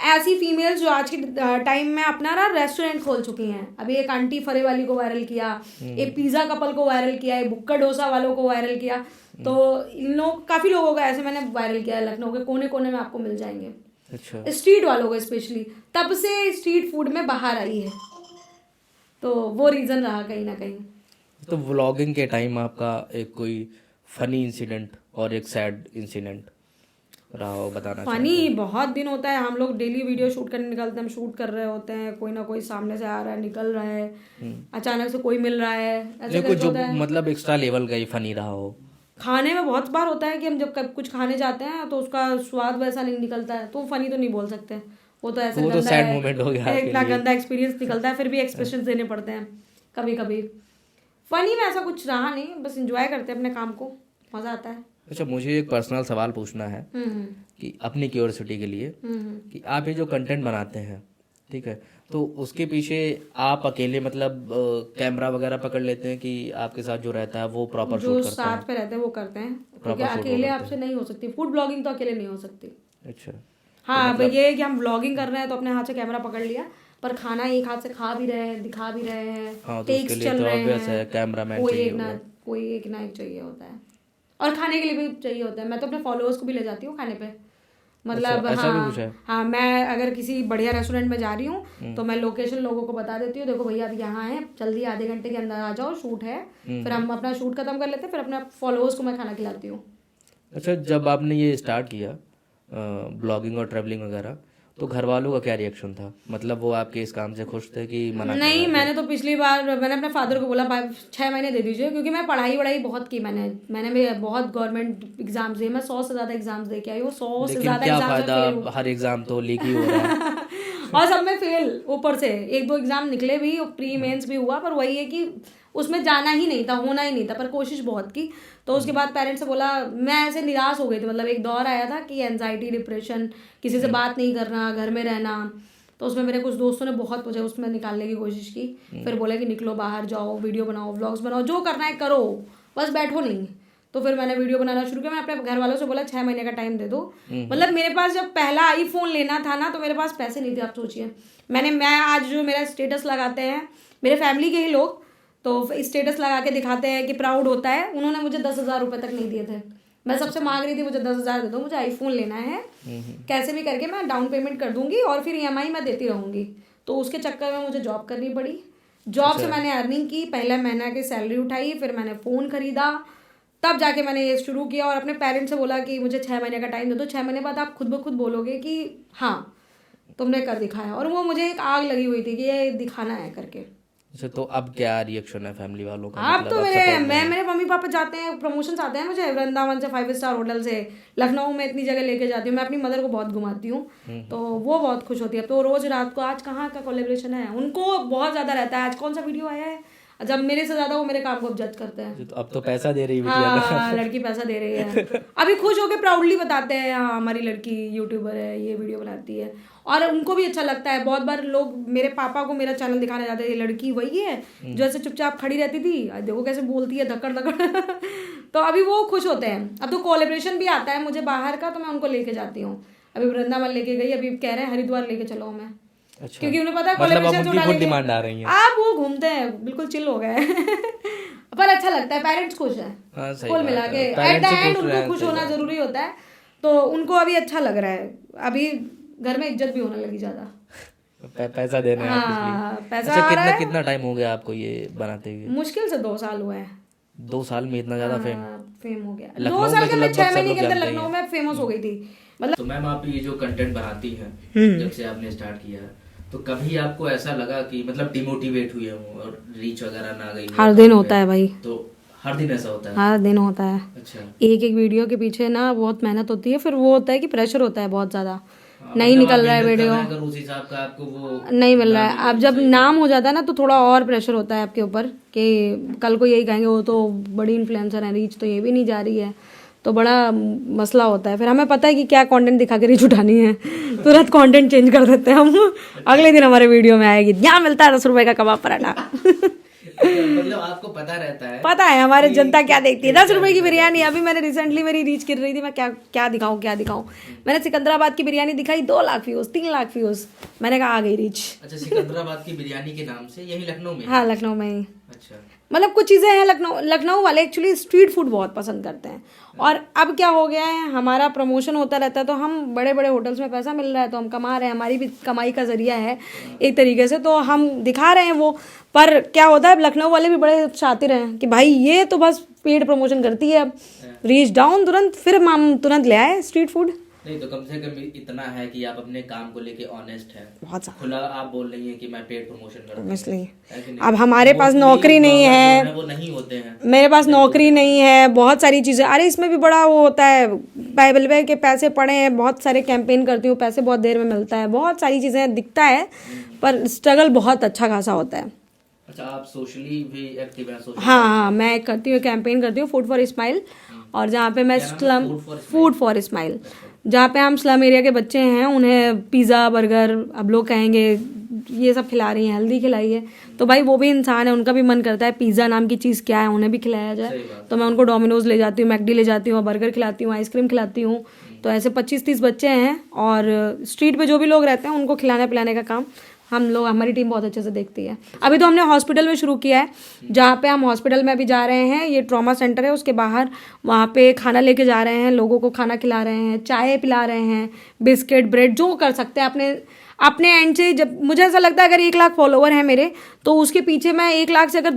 ऐसी फीमेल्स जो आज के टाइम में अपना ना रेस्टोरेंट खोल चुकी हैं। अभी एक आंटी फरे वाली को वायरल किया, एक पिज्जा कपल को वायरल किया, एक बुक्का डोसा वालों को वायरल किया। तो इन लोग, काफी लोगों को ऐसे मैंने वायरल किया है, लखनऊ के कोने कोने में आपको मिल जाएंगे। अच्छा। स्ट्रीट वालों को स्पेशली, तब से स्ट्रीट फूड में बाहर आई है, तो वो रीजन रहा कहीं ना कहीं। तो व्लॉगिंग के टाइम आपका एक कोई फनी इंसिडेंट और एक सैड इंसिडेंट रहा हो, बताना चाहें फनी बहुत दिन होता है, हम लोग डेली वीडियो शूट करने निकलते हैं, हम शूट कर रहे होते हैं, कोई ना कोई सामने से आ रहा है, निकल रहा है, अचानक से कोई मिल रहा है, तो? ऐसे कुछ करके जो होता है। मतलब एक्स्ट्रा लेवल का ही फनी रहा हो खाने में बहुत बार होता है कि हम जब कुछ खाने जाते हैं तो उसका स्वाद वैसा नहीं निकलता है, तो फनी तो नहीं बोल सकते, वो तो ऐसा वो तो गंदा सैड है, मोमेंट हो गया आपके इतना लिए। गंदा एक्सपीरियंस निकलता है, फिर भी एक्सप्रेशन देने पड़ते हैं कभी कभी। फनी में ऐसा कुछ रहा नहीं, बस इंजॉय करते हैं अपने काम को, मज़ा आता है। अच्छा, मुझे एक पर्सनल सवाल पूछना है हम्म कि अपनी क्यूरियोसिटी के लिए, कि आप ये जो कंटेंट बनाते हैं, ठीक है, तो उसके पीछे आप अकेले मतलब कैमरा वगैरह पकड़ लेते हैं कि आपके साथ जो रहता है वो प्रॉपर जो शूट करता है? साथ पे रहते हैं वो करते हैं, क्योंकि Proper shoot अकेले वो आपसे नहीं हो सकती फूड ब्लॉगिंग, तो अकेले नहीं हो सकती। अच्छा, हाँ भाई, ये है कि हम ब्लॉगिंग कर रहे हैं तो अपने हाथ से कैमरा पकड़ लिया, पर खाना एक हाथ से खा भी रहे हैं, दिखा भी रहे हैं, हाँ, तो उसके टेक्स लिए चल तो रहे ऑब्वियस है हैं, कैमरामैन कोई चाहिए एक ना होगा। कोई एक ना एक चाहिए होता है, और खाने के लिए भी चाहिए होता है। मैं तो अपने फॉलोअर्स को भी ले जाती हूँ खाने पे, मतलब अच्छा, ऐसा भी कुछ है? हाँ हाँ, मैं अगर किसी बढ़िया रेस्टोरेंट में जा रही हूँ तो मैं लोकेशन लोगों को बता देती हूँ, देखो भैया अब यहाँ है, जल्दी आधे घंटे के अंदर आ जाओ, शूट है। फिर हम अपना शूट खत्म कर लेते हैं, फिर अपने फॉलोअर्स को मैं खाना खिलाती हूँ। अच्छा, जब आपने ये स्टार्ट किया ब्लॉगिंग और ट्रैवलिंग वगैरह, तो घर वालों का क्या रिएक्शन था? मतलब वो आपके इस काम से खुश थे कि मना कर नहीं, रहे थे? मैंने तो पिछली बार मैंने अपने फादर को बोला 6 महीने दे दीजिए, क्योंकि मैं पढ़ाई बहुत की, मैंने भी बहुत गवर्नमेंट एग्जाम्स दिए, मैं 100 से ज़्यादा एग्जाम्स दे के आई हूँ, 100 से लेकिन ज़्यादा क्या एग्जाम्स में फ़ायदा, फेल हूँ। हर एग्ज़ाम तो लीक ही हो रहा है। और सब में फेल, ऊपर से 1-2 एग्जाम निकले भी, और प्री मेंस भी हुआ, पर वही है कि उसमें जाना ही नहीं था, होना ही नहीं था, पर कोशिश बहुत की। तो उसके बाद पेरेंट्स से बोला, मैं ऐसे निराश हो गई थी, मतलब एक दौर आया था कि एनजाइटी, डिप्रेशन, किसी से बात नहीं करना, घर में रहना, तो उसमें मेरे कुछ दोस्तों ने बहुत मुझे उसमें निकालने की कोशिश की। फिर बोले कि निकलो बाहर, जाओ, वीडियो बनाओ, व्लॉग्स बनाओ, जो करना है करो, बस बैठो नहीं। तो फिर मैंने वीडियो बनाना शुरू किया। मैं अपने घर वालों से बोला 6 महीने का टाइम दे दो। मतलब मेरे पास जब पहला आईफोन लेना था ना, तो मेरे पास पैसे नहीं थे, आप सोचिए। मैं आज जो मेरा स्टेटस लगाते हैं मेरे फैमिली के ही लोग, तो स्टेटस लगा के दिखाते हैं कि प्राउड होता है, उन्होंने मुझे 10,000 रुपये तक नहीं दिए थे। मैं सबसे मांग रही थी मुझे 10,000 दे दो, मुझे आईफोन लेना है, कैसे भी करके मैं डाउन पेमेंट कर दूंगी और फिर EMI मैं देती रहूंगी। तो उसके चक्कर में मुझे जॉब करनी पड़ी। जॉब से मैंने अर्निंग की, पहले महीना की सैलरी उठाई, फिर मैंने फ़ोन खरीदा, तब जाके मैंने ये शुरू किया। और अपने पेरेंट्स से बोला कि मुझे 6 महीने का टाइम दे दो, 6 महीने बाद आप खुद ब खुद बोलोगे कि हाँ तुमने कर दिखाया। और वो मुझे एक आग लगी हुई थी कि ये दिखाना है करके। अच्छा, तो अब क्या रिएक्शन है फैमिली वालों का? आप मतलब तो अब मेरे सपोर्ट में मेरे मम्मी पापा जाते हैं, प्रमोशंस आते हैं मुझे वृंदावन से, 5 स्टार होटल से, लखनऊ में इतनी जगह लेके जाती हूँ। मैं अपनी मदर को बहुत घुमाती हूँ, तो वो बहुत खुश होती है। तो रोज रात को आज कहाँ का कोलेब्रेशन है, उनको बहुत ज़्यादा रहता है, आज कौन सा वीडियो आया है। जब मेरे से ज़्यादा वो मेरे काम को जज करते हैं। तो अब तो पैसा दे रही बिटिया ना। हाँ, लड़की पैसा दे रही है। अभी खुश होके प्राउडली बताते हैं, हाँ हमारी लड़की यूट्यूबर है, ये वीडियो बनाती है, और उनको भी अच्छा लगता है। बहुत बार लोग मेरे पापा को मेरा चैनल दिखाने जाते हैं, ये लड़की वही है जो ऐसे चुपचाप खड़ी रहती थी, देखो कैसे बोलती है धक्कड़ धक्कड़। तो अभी वो खुश होते हैं। अब तो कोलेब्रेशन भी आता है मुझे बाहर का, तो मैं उनको लेके जाती हूँ। अभी वृंदावन लेके गई, अभी कह रहे हैं हरिद्वार लेके चलो हमें। अच्छा, क्योंकि उन्हें पता है मतलब अब कोलेब्रेशन उनकी उठा खुद लेंगे। डिमांड आ रही है। आप वो घूमते हैं, बिल्कुल चिल हो गए। पर अच्छा लगता है, पेरेंट्स खुश है, हाँ, सही कुल बात मिला है। के। एट पेरेंट्स द ही एंड खुश उनको रहें, खुश सही होना बात है। जरूरी होता है, तो उनको अभी अच्छा लग रहा है। अभी घर में इज्जत भी होने लगी ज्यादा। पैसा देने हैं आप इसलिए। हाँ, पैसा अच्छा, आ रहा है। कितना टाइम हो गया आपको ये बनाते हुए? मुश्किल से 2 साल हुए हैं। 2 साल में इतना ज़्यादा फेम? फेम हो गया 2 लखनऊ साल में के। तो मैं लगभग 6 सब महीने लोग के अंदर जानते ही लखनऊ हैं। में फेमस हो गई थी, मतलब। तो मैम, आप ये जो कंटेंट बनाती हैं, जब से आपने स्टार्ट किया है, तो कभी आपको ऐसा लगा कि मतलब डिमोटिवेट हुए हो और रीच वगैरह ना गई हो? हर दिन होता है भाई, तो हर दिन ऐसा होता है? हर दिन होता है। अच्छा। एक एक वीडियो के पीछे ना बहुत मेहनत होती है, फिर वो होता है कि प्रेशर होता है बहुत ज़्यादा, हाँ, नहीं मतलब आप निकल रहा है मेहनत कर वीडियो, रहे हैं, अगर उस हिसाब का आपको वो नहीं मिल रहा ना है। मिले, अब जब सही नाम हो जाता है ना, तो थोड़ा और प्रेशर होता है आपके ऊपर कि कल को यही कहेंगे वो तो बड़ी इन्फ्लुएंसर है, रीच तो ये भी नहीं जा रही है, तो बड़ा मसला होता है। फिर हमें पता है कि क्या कंटेंट दिखा के रीच उठानी है, तुरंत कंटेंट चेंज कर देते हैं हम। अगले दिन हमारे वीडियो में आएगी, यहाँ मिलता है 10 रुपए का कबाब पराठा। मतलब आपको पता रहता है, पता है हमारे जनता क्या देखती है। 10 रुपए की बिरयानी, अभी मैंने रिसेंटली मेरी रीच कर रही थी, मैं क्या दिखाऊं। मैंने सिकंदराबाद की बिरयानी दिखाई, 2 लाख व्यूज, 3 लाख व्यूज, मैंने कहा आ गई रीच। अच्छा, सिकंदराबाद की बिरयानी के नाम से यही लखनऊ में? हाँ, लखनऊ में ही। अच्छा। मतलब कुछ चीज़ें हैं, लखनऊ वाले एक्चुअली स्ट्रीट फूड बहुत पसंद करते हैं। और अब क्या हो गया है, हमारा प्रमोशन होता रहता है, तो हम बड़े बड़े होटल्स में पैसा मिल रहा है, तो हम कमा रहे हैं, हमारी भी कमाई का जरिया है एक तरीके से, तो हम दिखा रहे हैं वो। पर क्या होता है, लखनऊ वाले भी बड़े शातिर हैं कि भाई ये तो बस पेड प्रमोशन करती है, अब रीच डाउन तुरंत, फिर हम तुरंत ले आए स्ट्रीट फूड। नहीं तो कम से कम इतना है कि आप अपने काम को लेके ऑनेस्ट है, बहुत ज्यादा खुला आप बोल रही हैं कि मैं पेड प्रमोशन करती हूँ, इसलिए। है कि नहीं? अब हमारे पास Mostly नौकरी नहीं blogger जो है, हैं वो नहीं होते हैं। मेरे पास नौकरी नहीं है, बहुत सारी चीज़ें, अरे इसमें भी बड़ा वो होता है, बाइबल पे के पैसे पड़े हैं, बहुत सारे कैंपेन करती हूँ, पैसे बहुत देर में मिलता है, बहुत सारी चीज़ें दिखता है, पर स्ट्रगल बहुत अच्छा खासा होता है। अच्छा, आप सोशली भी एक्टिव हैं? सोशल हाँ, मैं करती हूँ, कैंपेन करती हूँ फूड फॉर स्माइल, और जहाँ पे मैं स्लम फूड फॉर स्माइल, जहाँ पे हम स्लम एरिया के बच्चे हैं उन्हें पिज़्ज़ा बर्गर, अब लोग कहेंगे ये सब खिला रही हैं, हेल्दी खिलाइए, तो भाई वो भी इंसान है, उनका भी मन करता है पिज़्ज़ा नाम की चीज़ क्या है उन्हें भी खिलाया जाए, तो मैं उनको डोमिनोज ले जाती हूँ, मैकडी ले जाती हूँ, बर्गर खिलाती हूँ, आइसक्रीम खिलाती हूँ। तो ऐसे 25-30 बच्चे हैं, और स्ट्रीट पे जो भी लोग रहते हैं उनको खिलाने पिलाने का काम हम लोग, हमारी टीम बहुत अच्छे से देखती है। अभी तो हमने हॉस्पिटल में शुरू किया है, जहाँ पे हम हॉस्पिटल में अभी जा रहे हैं, ये ट्रॉमा सेंटर है, उसके बाहर वहाँ पे खाना लेके जा रहे हैं, लोगों को खाना खिला रहे हैं, चाय पिला रहे हैं, बिस्किट ब्रेड जो कर सकते हैं अपने अपने एंड से। जब मुझे ऐसा लगता है अगर 1 लाख फॉलोवर हैं मेरे, तो उसके पीछे मैं 1 लाख से अगर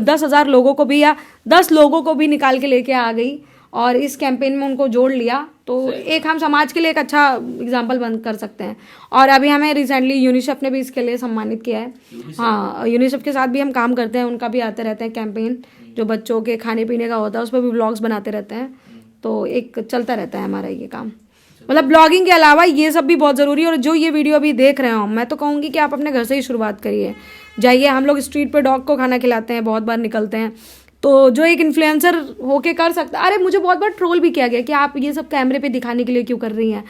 10,000 लोगों को भी या 10 लोगों को भी निकाल के लेके आ गई और इस कैंपेन में उनको जोड़ लिया, तो एक हम समाज के लिए एक अच्छा एग्जाम्पल बन कर सकते हैं। और अभी हमें रिसेंटली यूनिसेफ ने भी इसके लिए सम्मानित किया है। हाँ, यूनिसेफ के साथ भी हम काम करते हैं, उनका भी आते रहते हैं कैंपेन, जो बच्चों के खाने पीने का होता है उस पर भी व्लॉग्स बनाते रहते हैं, तो एक चलता रहता है हमारा ये काम। मतलब ब्लॉगिंग के अलावा ये सब भी बहुत ज़रूरी है। और जो ये वीडियो अभी देख रहे हो, मैं तो कहूँगी कि आप अपने घर से ही शुरुआत करिए, जाइए। हम लोग स्ट्रीट पे डॉग को खाना खिलाते हैं, बहुत बार निकलते हैं, तो जो एक इन्फ्लुएंसर होके कर सकता। अरे मुझे बहुत बार ट्रोल भी किया गया कि आप ये सब कैमरे पे दिखाने के लिए क्यों कर रही हैं।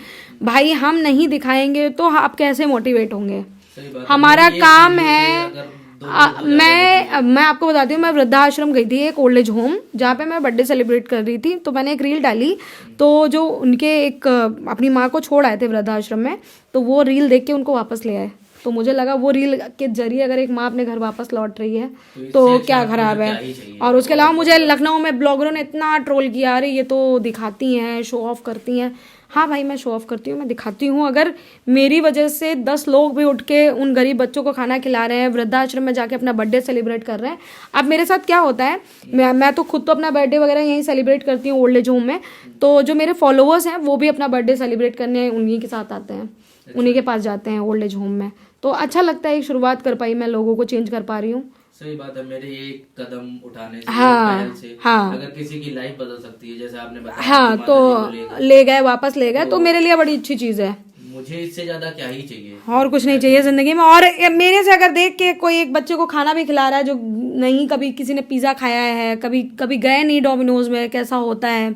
भाई हम नहीं दिखाएंगे तो आप कैसे मोटिवेट होंगे? हमारा काम है। मैं आपको बताती हूँ, मैं वृद्धाश्रम गई थी, एक ओल्ड एज होम, जहाँ पे मैं बर्थडे सेलिब्रेट कर रही थी, तो मैंने एक रील डाली, तो जो उनके एक अपनी माँ को छोड़ आए थे वृद्धाश्रम में, तो वो रील देख के उनको वापस ले आए। तो मुझे लगा वो रील के जरिए अगर एक माँ अपने घर वापस लौट रही है तो क्या खराब है। और उसके अलावा मुझे लखनऊ में ब्लॉगरों ने इतना ट्रोल किया, अरे ये तो दिखाती हैं, शो ऑफ करती हैं। हाँ भाई, मैं शो ऑफ करती हूँ, मैं दिखाती हूँ। अगर मेरी वजह से 10 लोग भी उठ के उन गरीब बच्चों को खाना खिला रहे हैं, वृद्धाश्रम में जाके अपना बर्थडे सेलिब्रेट कर रहे हैं। अब मेरे साथ क्या होता है, मैं तो खुद तो अपना बर्थडे वगैरह यहीं सेलिब्रेट करती हूँ ओल्ड एज होम में, तो जो मेरे फॉलोअर्स हैं वो भी अपना बर्थडे सेलिब्रेट करने उन्हीं के साथ आते हैं, उन्हीं के पास जाते हैं ओल्ड एज होम में। तो अच्छा लगता है, एक शुरुआत कर पाई मैं, लोगों को चेंज कर पा रही हूँ। सही बात है, मेरे एक कदम उठाने से, हाँ, पहल से, हाँ, अगर किसी की लाइफ बदल सकती है, जैसे आपने बताया, हाँ, तो ले गए, वापस ले गए, तो मेरे लिए बड़ी अच्छी चीज़ है। मुझे इससे ज्यादा क्या ही चाहिए, और कुछ नहीं चाहिए जिंदगी में। और मेरे से अगर देख के कोई एक बच्चे को खाना भी खिला रहा है जो नहीं कभी किसी ने पिज़्ज़ा खाया है, कभी कभी गए नहीं डोमिनोज में, कैसा होता है,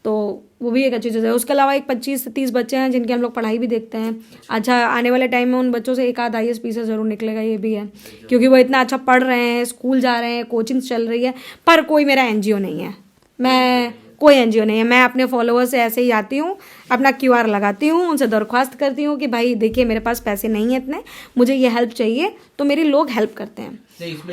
तो वो भी एक अच्छी चीज़ है। उसके अलावा एक 25 से 30 बच्चे हैं जिनकी हम लोग पढ़ाई भी देखते हैं। अच्छा, आने वाले टाइम में उन बच्चों से एक आध IAS PCS जरूर निकलेगा, ये भी है, क्योंकि वो इतना अच्छा पढ़ रहे हैं, स्कूल जा रहे हैं, कोचिंग्स चल रही है। पर कोई मेरा NGO नहीं है, मैं कोई NGO नहीं है। मैं अपने फॉलोअर से ऐसे ही आती हूँ, अपना QR लगाती हूँ, उनसे दरख्वास्त करती हूँ कि भाई देखिए मेरे पास पैसे नहीं है इतने, मुझे ये हेल्प चाहिए, तो मेरे लोग हेल्प करते हैं।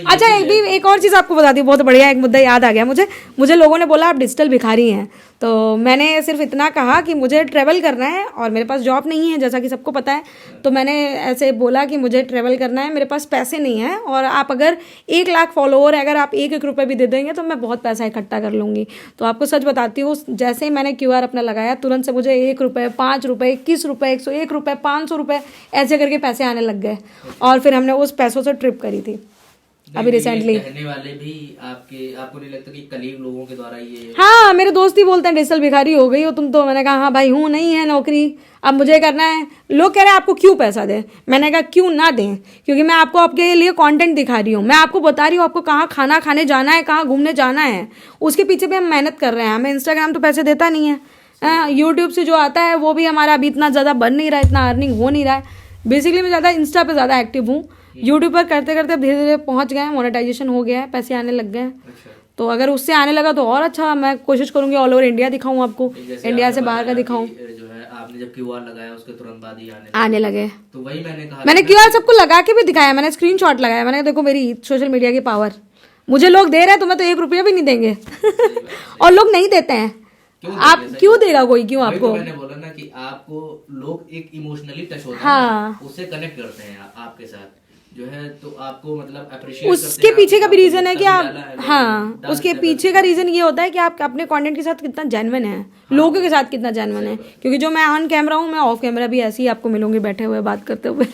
अच्छा, एक और चीज़ आपको बता दी, बहुत बढ़िया एक मुद्दा याद आ गया मुझे लोगों ने बोला आप डिजिटल भिखारी हैं, तो मैंने सिर्फ इतना कहा कि मुझे ट्रैवल करना है और मेरे पास जॉब नहीं है, जैसा कि सबको पता है। तो मैंने ऐसे बोला कि मुझे ट्रैवल करना है, मेरे पास पैसे नहीं हैं, और आप अगर 1 लाख फॉलोअर अगर आप 1-1 रुपये भी दे देंगे तो मैं बहुत पैसा इकट्ठा कर लूँगी। तो आपको सच बताती हूँ, जैसे ही मैंने QR अपना लगाया, तुरंत से मुझे 1 रुपये, 5 रुपये, 21 रुपये, 101 रुपये, 500 रुपये ऐसे करके पैसे आने लग गए, और फिर हमने उस पैसों से ट्रिप करी थी अभी रिसेंटली। कहने वाले भी आपको नहीं लगता कि कलीग लोगों के द्वारा ये? हाँ, मेरे दोस्त ही बोलते हैं डिजिटल भिखारी हो गई हो तुम तो। मैंने कहा हाँ भाई हूँ, नहीं है नौकरी, अब मुझे करना है। लोग कह रहे हैं आपको क्यों पैसा दें, मैंने कहा क्यों ना दें, क्योंकि मैं आपको आपके लिए कंटेंट दिखा रही हूँ, मैं आपको बता रही हूँ आपको कहाँ खाना खाने जाना है, कहाँ घूमने जाना है, उसके पीछे भी हम मेहनत कर रहे हैं। हमें इंस्टाग्राम तो पैसे देता नहीं है, यूट्यूब से जो आता है वो भी हमारा अभी इतना ज़्यादा बन नहीं रहा है, इतना अर्निंग हो नहीं रहा है। बेसिकली मैं ज़्यादा इंस्टा पे ज़्यादा एक्टिव हूँ, यूट्यूब पर करते करते धीरे धीरे पहुँच गए हैं, मोनेटाइजेशन हो गया है, पैसे आने लग गए हैं। तो अगर उससे आने लगा तो और अच्छा, मैं कोशिश करूँगी ऑल ओवर इंडिया दिखाऊँ आपको, इंडिया से बाहर का दिखाऊँ। जो है आपने जब QR लगाया उसके तुरंत बाद ही आने लगे, तो वही मैंने कहा, मैंने QR सबको लगा के भी दिखाया, मैंने स्क्रीनशॉट लगाया, मैंने देखो मेरी सोशल मीडिया की पावर, मुझे लोग दे रहे हैं, तुम्हें तो 1 रुपया भी नहीं देंगे और लोग नहीं देते हैं, आप क्यों देगा कोई, क्यों आपको? तो मैंने बोला ना कि आपको लोग एक इमोशनली टच होता है, हाँ, उससे कनेक्ट करते हैं आपके साथ। जो है तो आपको मतलब अप्रिशिएट उसके पीछे का भी रीजन है कि आप, हाँ, उसके पीछे का रीजन ये होता है कि आप अपने कंटेंट के साथ कितना जेन्युइन है, लोगों के साथ कितना जेन्युइन है, क्योंकि जो मैं ऑन कैमरा हूँ, मैं ऑफ कैमरा भी ऐसे ही आपको मिलूंगी बैठे हुए बात करते हुए।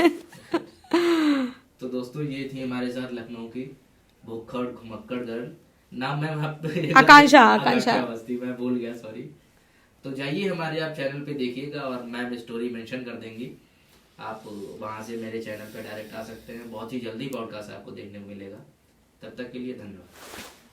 तो दोस्तों ये थी हमारे साथ लखनऊ की भुक्खड़ घुमक्कड़ गर्ल। नाम मैम आप आकांक्षा अवस्थी, मैं भूल गया, सॉरी। तो जाइए हमारे आप चैनल पे देखिएगा और मैम स्टोरी मेंशन कर देंगी, आप वहाँ से मेरे चैनल पे डायरेक्ट आ सकते हैं। बहुत ही जल्दी पॉडकास्ट आपको देखने को मिलेगा। तब तक के लिए धन्यवाद।